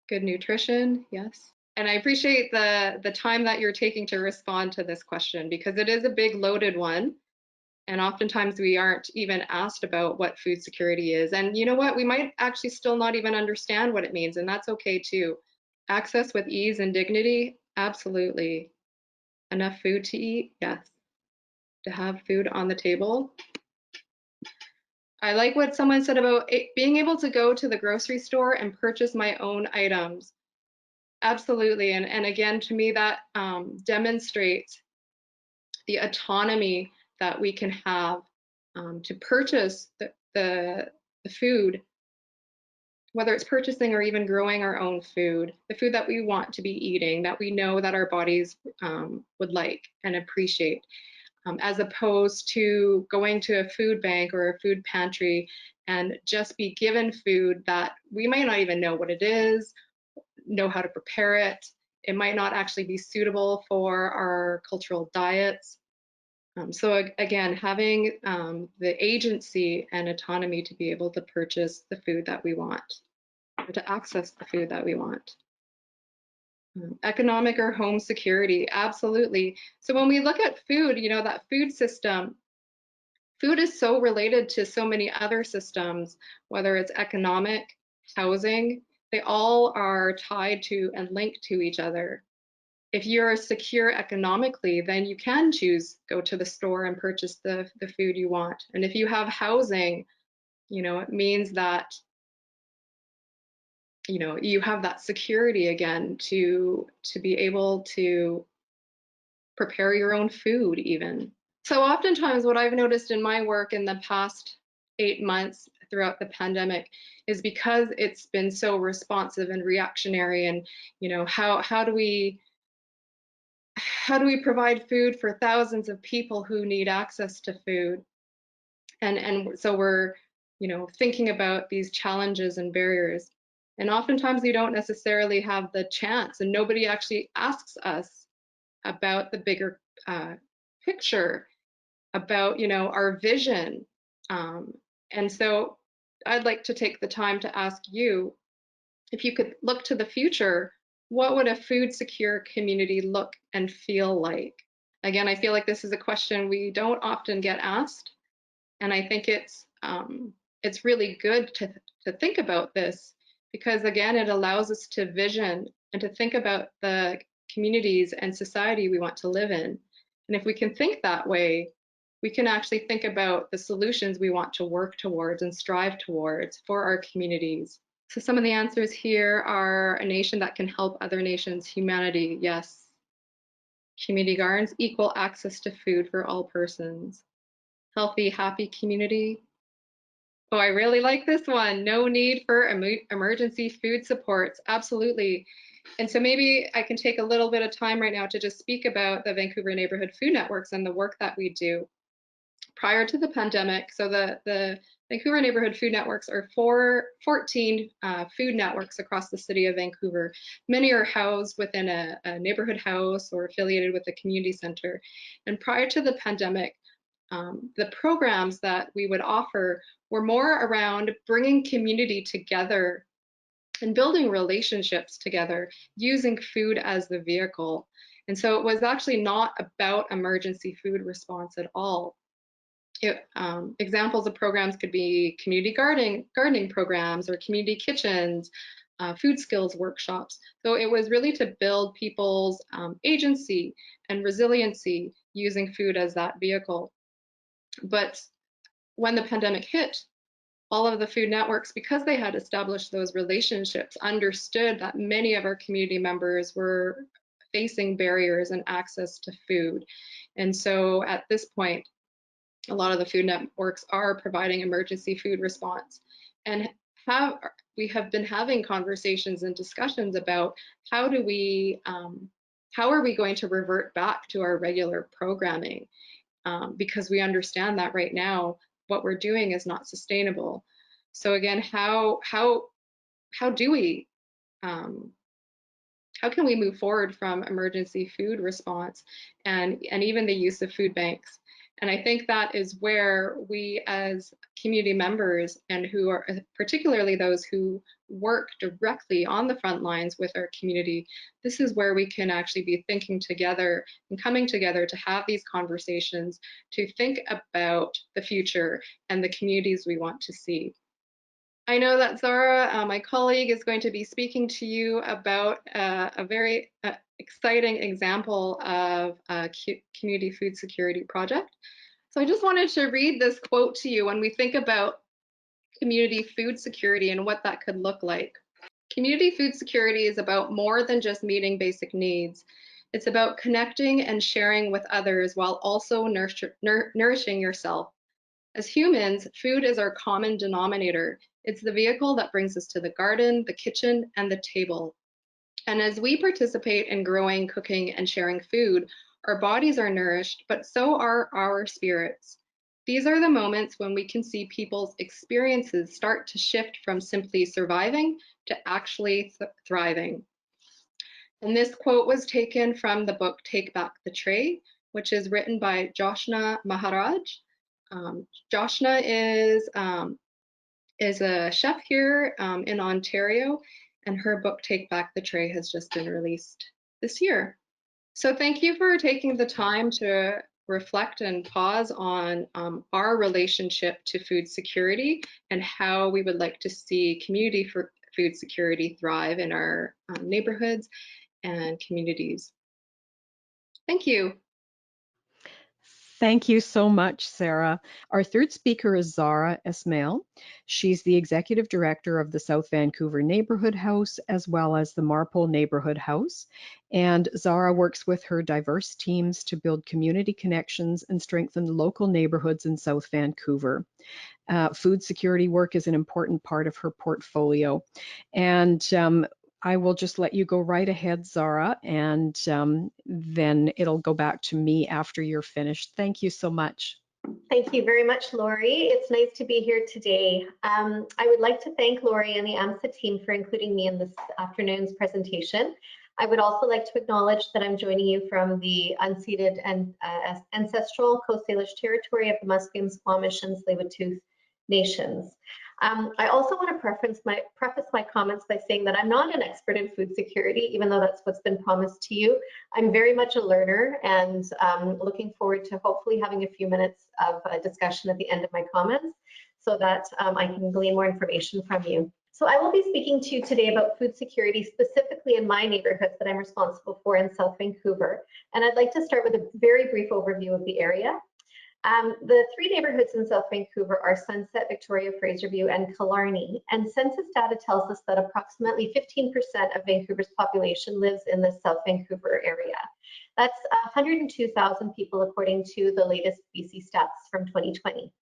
Good nutrition, yes. And I appreciate the time that you're taking to respond to this question, because it is a big loaded one. And oftentimes we aren't even asked about what food security is. And you know what, we might actually still not even understand what it means, and that's okay too. Access with ease and dignity, absolutely. Enough food to eat, yes. To have food on the table. I like what someone said about being able to go to the grocery store and purchase my own items. Absolutely, and again, to me that demonstrates the autonomy that we can have to purchase the food, whether it's purchasing or even growing our own food, the food that we want to be eating, that we know that our bodies would like and appreciate, as opposed to going to a food bank or a food pantry and just be given food that we might not even know what it is, know how to prepare it. It might not actually be suitable for our cultural diets. So again, having the agency and autonomy to be able to purchase the food that we want, or to access the food that we want. Economic or home security, absolutely. So when we look at food, you know, that food system, food is so related to so many other systems, whether it's economic, housing, they all are tied to and linked to each other. If you're secure economically, then you can choose, go to the store and purchase the food you want. And if you have housing, you know, it means that, you know, you have that security again to be able to prepare your own food even. So oftentimes what I've noticed in my work in the past 8 months throughout the pandemic is because it's been so responsive and reactionary, and, you know, how do we provide food for thousands of people who need access to food? And so we're, you know, thinking about these challenges and barriers. And oftentimes you don't necessarily have the chance, and nobody actually asks us about the bigger picture, about, you know, our vision. And so I'd like to take the time to ask you, if you could look to the future, what would a food secure community look and feel like? Again, I feel like this is a question we don't often get asked, and I think it's really good to think about this, because again, it allows us to vision and to think about the communities and society we want to live in. And if we can think that way, we can actually think about the solutions we want to work towards and strive towards for our communities. So some of the answers here are: a nation that can help other nations, humanity, yes. Community gardens, equal access to food for all persons. Healthy, happy community. Oh, I really like this one. No need for emergency food supports. Absolutely. And so maybe I can take a little bit of time right now to just speak about the Vancouver Neighbourhood Food Networks and the work that we do. Prior to the pandemic, so the Vancouver Neighbourhood Food Networks are 14 food networks across the city of Vancouver. Many are housed within a neighborhood house or affiliated with a community center. And prior to the pandemic, the programs that we would offer were more around bringing community together and building relationships together, using food as the vehicle. And so it was actually not about emergency food response at all. Examples of programs could be community gardening programs, or community kitchens, food skills workshops. So it was really to build people's agency and resiliency using food as that vehicle. But when the pandemic hit, all of the food networks, because they had established those relationships, understood that many of our community members were facing barriers in access to food. And so at this point, a lot of the food networks are providing emergency food response, and we have been having conversations and discussions about how are we going to revert back to our regular programming, because we understand that right now what we're doing is not sustainable. So again, how do we how can we move forward from emergency food response and even the use of food banks? And I think that is where we as community members, and who are particularly those who work directly on the front lines with our community, this is where we can actually be thinking together and coming together to have these conversations, to think about the future and the communities we want to see. I know that Zara, my colleague, is going to be speaking to you about a very exciting example of a community food security project. So I just wanted to read this quote to you when we think about community food security and what that could look like. Community food security is about more than just meeting basic needs. It's about connecting and sharing with others while also nourishing yourself. As humans, food is our common denominator. It's the vehicle that brings us to the garden, the kitchen, and the table. And as we participate in growing, cooking, and sharing food, our bodies are nourished, but so are our spirits. These are the moments when we can see people's experiences start to shift from simply surviving to actually thriving. And this quote was taken from the book Take Back the Tray, which is written by Joshna Maharaj. Joshna is a chef here in Ontario, and her book Take Back the Tray has just been released this year. So thank you for taking the time to reflect and pause on our relationship to food security and how we would like to see community for food security thrive in our neighborhoods and communities. Thank you. Thank you so much, Sarah. Our third speaker is Zahra Esmail. She's the Executive Director of the South Vancouver Neighbourhood House, as well as the Marpole Neighbourhood House. And Zahra works with her diverse teams to build community connections and strengthen local neighbourhoods in South Vancouver. Food security work is an important part of her portfolio. And I will just let you go right ahead, Zahra, and then it'll go back to me after you're finished. Thank you so much. Thank you very much, Laurie. It's nice to be here today. I would like to thank Laurie and the AMSSA team for including me in this afternoon's presentation. I would also like to acknowledge that I'm joining you from the unceded and ancestral Coast Salish territory of the Musqueam, Squamish, and Tsleil-Waututh nations. I also want to preface my comments by saying that I'm not an expert in food security, even though that's what's been promised to you. I'm very much a learner and looking forward to hopefully having a few minutes of discussion at the end of my comments so that I can glean more information from you. So I will be speaking to you today about food security, specifically in my neighborhoods that I'm responsible for in South Vancouver. And I'd like to start with a very brief overview of the area. The three neighborhoods in South Vancouver are Sunset, Victoria, Fraserview, and Killarney. And census data tells us that approximately 15% of Vancouver's population lives in the South Vancouver area. That's 102,000 people according to the latest BC stats from 2020.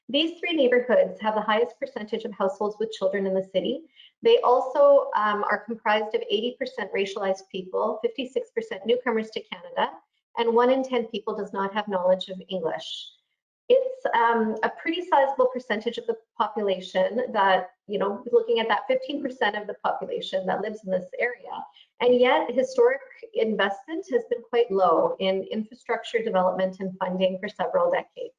These three neighborhoods have the highest percentage of households with children in the city. They also are comprised of 80% racialized people, 56% newcomers to Canada, and 1 in 10 people does not have knowledge of English. It's a pretty sizable percentage of the population that, looking at that 15% of the population that lives in this area. And yet historic investment has been quite low in infrastructure development and funding for several decades.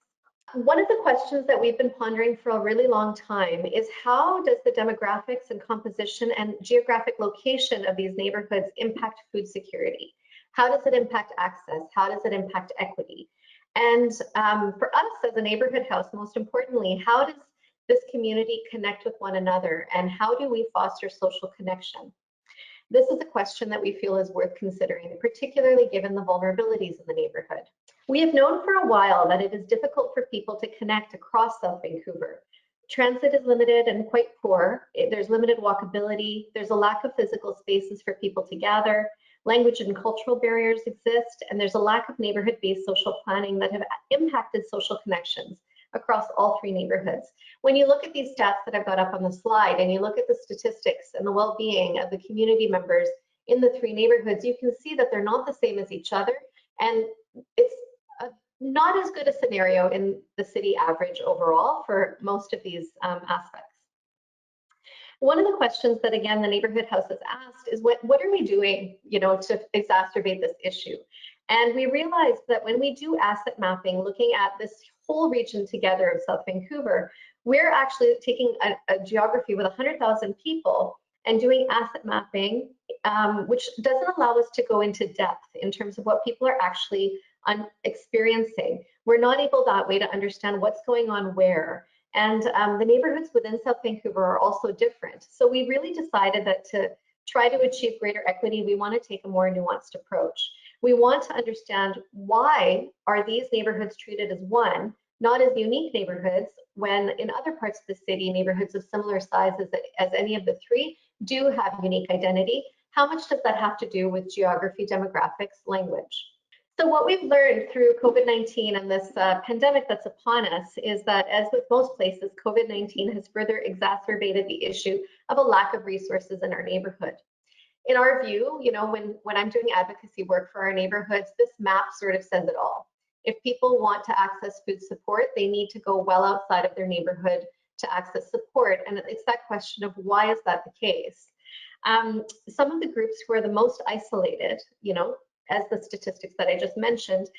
One of the questions that we've been pondering for a really long time is how does the demographics and composition and geographic location of these neighborhoods impact food security? How does it impact access? How does it impact equity? And for us as a neighborhood house, most importantly, how does this community connect with one another? And how do we foster social connection? This is a question that we feel is worth considering, particularly given the vulnerabilities in the neighborhood. We have known for a while that it is difficult for people to connect across South Vancouver. Transit is limited and quite poor. There's limited walkability. There's a lack of physical spaces for people to gather. Language and cultural barriers exist, and there's a lack of neighborhood-based social planning that have impacted social connections across all three neighborhoods. When you look at these stats that I've got up on the slide and you look at the statistics and the well-being of the community members in the three neighborhoods, you can see that they're not the same as each other, and it's not as good a scenario in the city average overall for most of these aspects. One of the questions that, again, the neighborhood house has asked is what are we doing, to exacerbate this issue? And we realized that when we do asset mapping, looking at this whole region together of South Vancouver, we're actually taking a geography with 100,000 people and doing asset mapping, which doesn't allow us to go into depth in terms of what people are actually experiencing. We're not able that way to understand what's going on where. And the neighborhoods within South Vancouver are also different. So we really decided that to try to achieve greater equity, we want to take a more nuanced approach. We want to understand why are these neighborhoods treated as one, not as unique neighborhoods, when in other parts of the city, neighborhoods of similar sizes as any of the three do have unique identity. how much does that have to do with geography, demographics, language? So what we've learned through COVID-19 and this pandemic that's upon us is that, as with most places, COVID-19 has further exacerbated the issue of a lack of resources in our neighborhood. In our view, you know, when I'm doing advocacy work for our neighborhoods, this map sort of says it all. If people want to access food support, they need to go well outside of their neighborhood to access support. And it's that question of, why is that the case? Some of the groups who are the most isolated, you know, as the statistics that I just mentioned,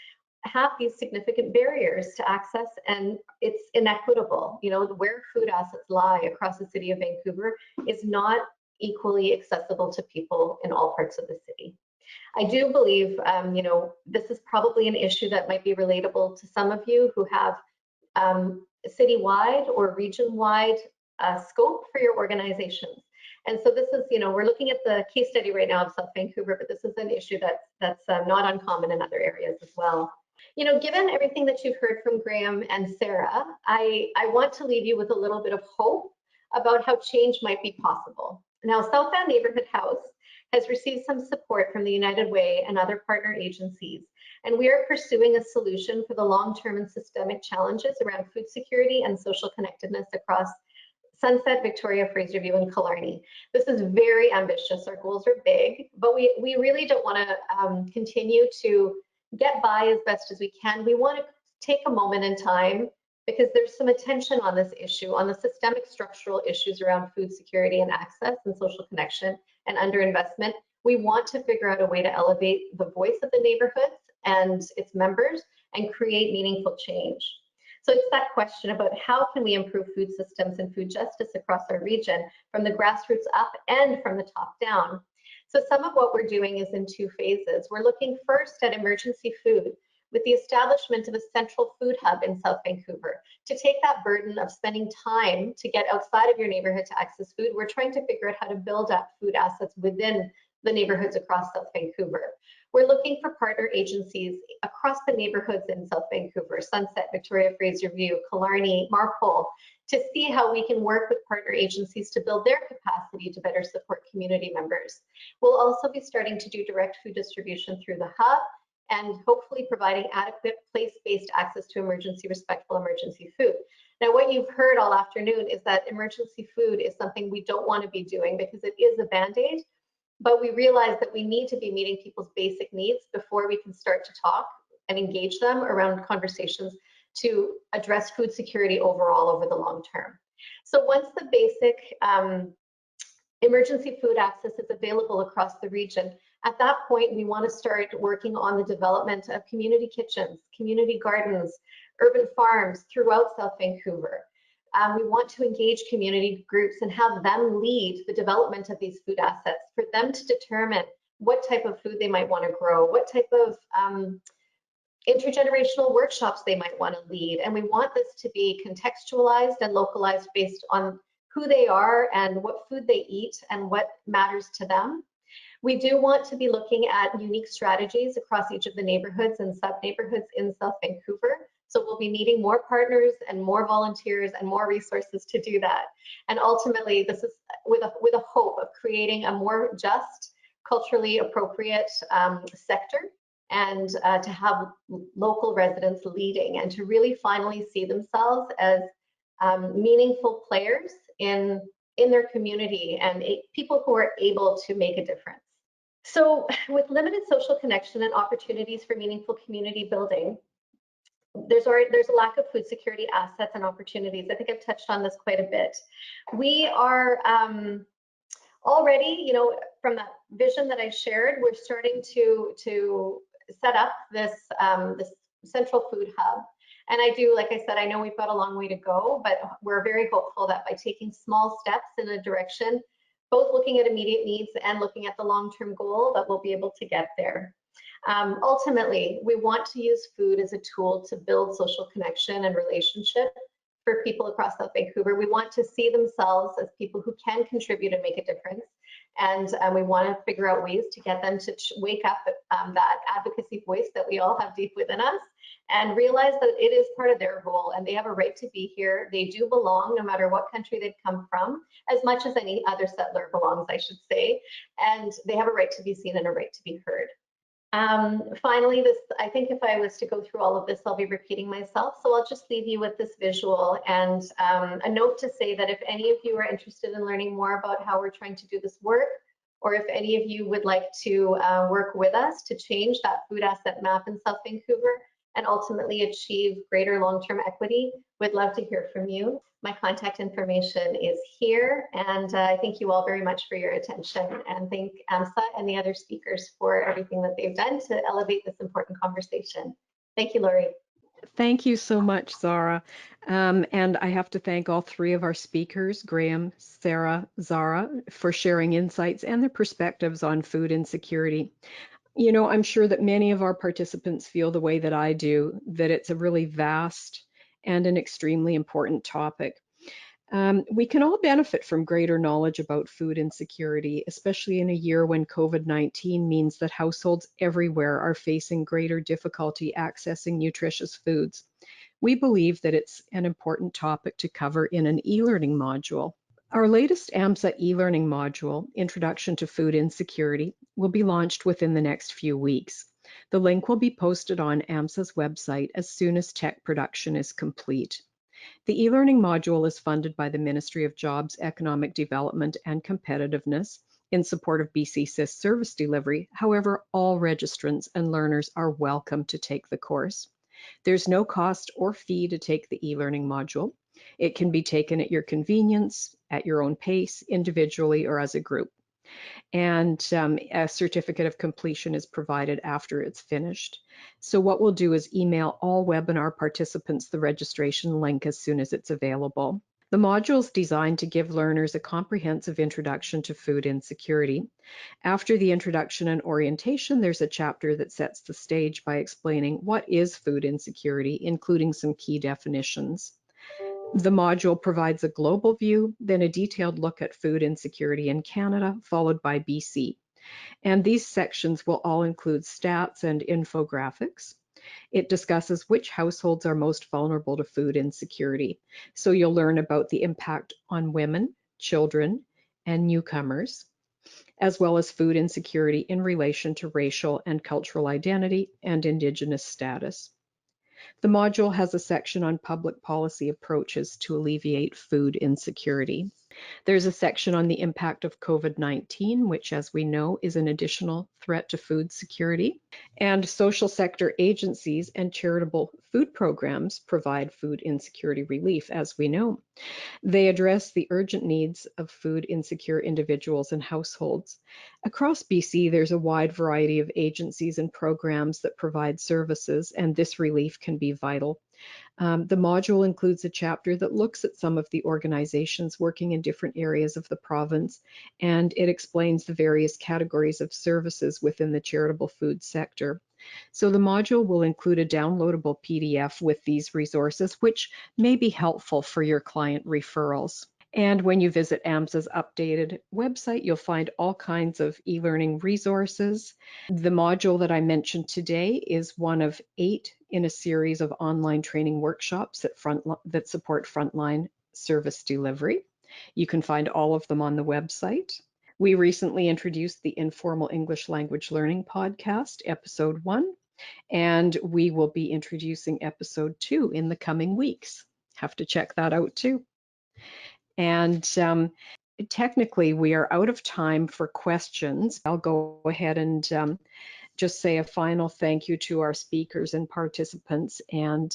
have these significant barriers to access, and it's inequitable. You know, where food assets lie across the city of Vancouver is not equally accessible to people in all parts of the city. I do believe, you know, this is probably an issue that might be relatable to some of you who have citywide or region-wide scope for your organizations. And so this is, you know, we're looking at the case study right now of South Vancouver, but this is an issue that's not uncommon in other areas as well. You know, given everything that you've heard from Graham and Sarah, I want to leave you with a little bit of hope about how change might be possible. Now, South Van Neighbourhood House has received some support from the United Way and other partner agencies, and we are pursuing a solution for the long-term and systemic challenges around food security and social connectedness across Sunset, Victoria, Fraserview, and Killarney. This is very ambitious. Our goals are big, but we really don't want to continue to get by as best as we can. We want to take a moment in time, because there's some attention on this issue, on the systemic structural issues around food security and access and social connection and underinvestment. We want to figure out a way to elevate the voice of the neighborhoods and its members and create meaningful change. So it's that question about, how can we improve food systems and food justice across our region from the grassroots up and from the top down. So some of what we're doing is in two phases. We're looking first at emergency food, with the establishment of a central food hub in South Vancouver. To take that burden of spending time to get outside of your neighborhood to access food, we're trying to figure out how to build up food assets within the neighborhoods across South Vancouver. We're looking for partner agencies across the neighborhoods in South Vancouver, Sunset, Victoria, Fraserview, Killarney, Marpole, to see how we can work with partner agencies to build their capacity to better support community members. We'll also be starting to do direct food distribution through the hub, and hopefully providing adequate place-based access to respectful emergency food. Now, what you've heard all afternoon is that emergency food is something we don't want to be doing, because it is a Band-Aid, but we realize that we need to be meeting people's basic needs before we can start to talk and engage them around conversations to address food security overall over the long term. So once the basic emergency food access is available across the region, at that point, we want to start working on the development of community kitchens, community gardens, urban farms throughout South Vancouver. We want to engage community groups and have them lead the development of these food assets, for them to determine what type of food they might want to grow, what type of intergenerational workshops they might want to lead. And we want this to be contextualized and localized based on who they are and what food they eat and what matters to them. We do want to be looking at unique strategies across each of the neighborhoods and sub-neighborhoods in South Vancouver. So we'll be needing more partners and more volunteers and more resources to do that. And ultimately, this is with a hope of creating a more just, culturally appropriate sector, and to have local residents leading, and to really finally see themselves as meaningful players in their community, and people who are able to make a difference. So with limited social connection and opportunities for meaningful community building, there's a lack of food security assets and opportunities. I think I've touched on this quite a bit. We are already, you know, from that vision that I shared, we're starting to set up this central food hub. And I do, like I said, I know we've got a long way to go, but we're very hopeful that by taking small steps in a direction, both looking at immediate needs and looking at the long-term goal, that we'll be able to get there. Ultimately, we want to use food as a tool to build social connection and relationship for people across South Vancouver. We want to see themselves as people who can contribute and make a difference. And we want to figure out ways to get them to wake up that advocacy voice that we all have deep within us and realize that it is part of their role and they have a right to be here. They do belong no matter what country they've come from, as much as any other settler belongs, I should say. And they have a right to be seen and a right to be heard. Finally, I think if I was to go through all of this, I'll be repeating myself. So I'll just leave you with this visual and a note to say that if any of you are interested in learning more about how we're trying to do this work, or if any of you would like to work with us to change that food asset map in South Vancouver and ultimately achieve greater long-term equity, we'd love to hear from you. My contact information is here, and I thank you all very much for your attention, and thank AMSSA and the other speakers for everything that they've done to elevate this important conversation. Thank you, Laurie. Thank you so much, Zara. And I have to thank all three of our speakers, Graham, Sarah, Zara, for sharing insights and their perspectives on food insecurity. You know, I'm sure that many of our participants feel the way that I do, that it's a really vast and an extremely important topic. We can all benefit from greater knowledge about food insecurity, especially in a year when COVID-19 means that households everywhere are facing greater difficulty accessing nutritious foods. We believe that it's an important topic to cover in an e-learning module. Our latest AMSSA e-learning module, Introduction to Food Insecurity, will be launched within the next few weeks. The link will be posted on AMSSA's website as soon as tech production is complete. The e-learning module is funded by the Ministry of Jobs, Economic Development and Competitiveness in support of BC SIS service delivery. However, all registrants and learners are welcome to take the course. There's no cost or fee to take the e-learning module. It can be taken at your convenience, at your own pace, individually or as a group. And a certificate of completion is provided after it's finished. So what we'll do is email all webinar participants the registration link as soon as it's available. The module is designed to give learners a comprehensive introduction to food insecurity. After the introduction and orientation, there's a chapter that sets the stage by explaining what is food insecurity, including some key definitions. The module provides a global view, then a detailed look at food insecurity in Canada, followed by BC. And these sections will all include stats and infographics. It discusses which households are most vulnerable to food insecurity. So you'll learn about the impact on women, children, and newcomers, as well as food insecurity in relation to racial and cultural identity and Indigenous status. The module has a section on public policy approaches to alleviate food insecurity. There's a section on the impact of COVID-19, which, as we know, is an additional threat to food security. And social sector agencies and charitable food programs provide food insecurity relief, as we know. They address the urgent needs of food insecure individuals and households. Across BC, there's a wide variety of agencies and programs that provide services, and this relief can be vital. The module includes a chapter that looks at some of the organizations working in different areas of the province, and it explains the various categories of services within the charitable food sector. So the module will include a downloadable PDF with these resources, which may be helpful for your client referrals. And when you visit AMSSA's updated website, you'll find all kinds of e-learning resources. The module that I mentioned today is one of 8 in a series of online training workshops that support frontline service delivery. You can find all of them on the website. We recently introduced the Informal English Language Learning Podcast, episode 1, and we will be introducing episode 2 in the coming weeks. Have to check that out too. And technically, we are out of time for questions. I'll go ahead and just say a final thank you to our speakers and participants, and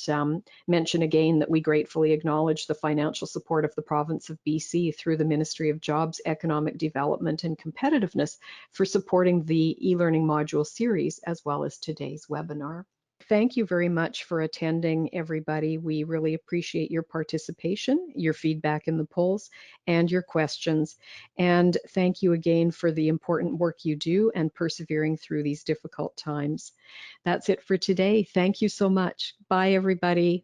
mention again that we gratefully acknowledge the financial support of the province of BC through the Ministry of Jobs, Economic Development and Competitiveness for supporting the e-learning module series, as well as today's webinar. Thank you very much for attending, everybody. We really appreciate your participation, your feedback in the polls, and your questions. And thank you again for the important work you do and persevering through these difficult times. That's it for today. Thank you so much. Bye, everybody.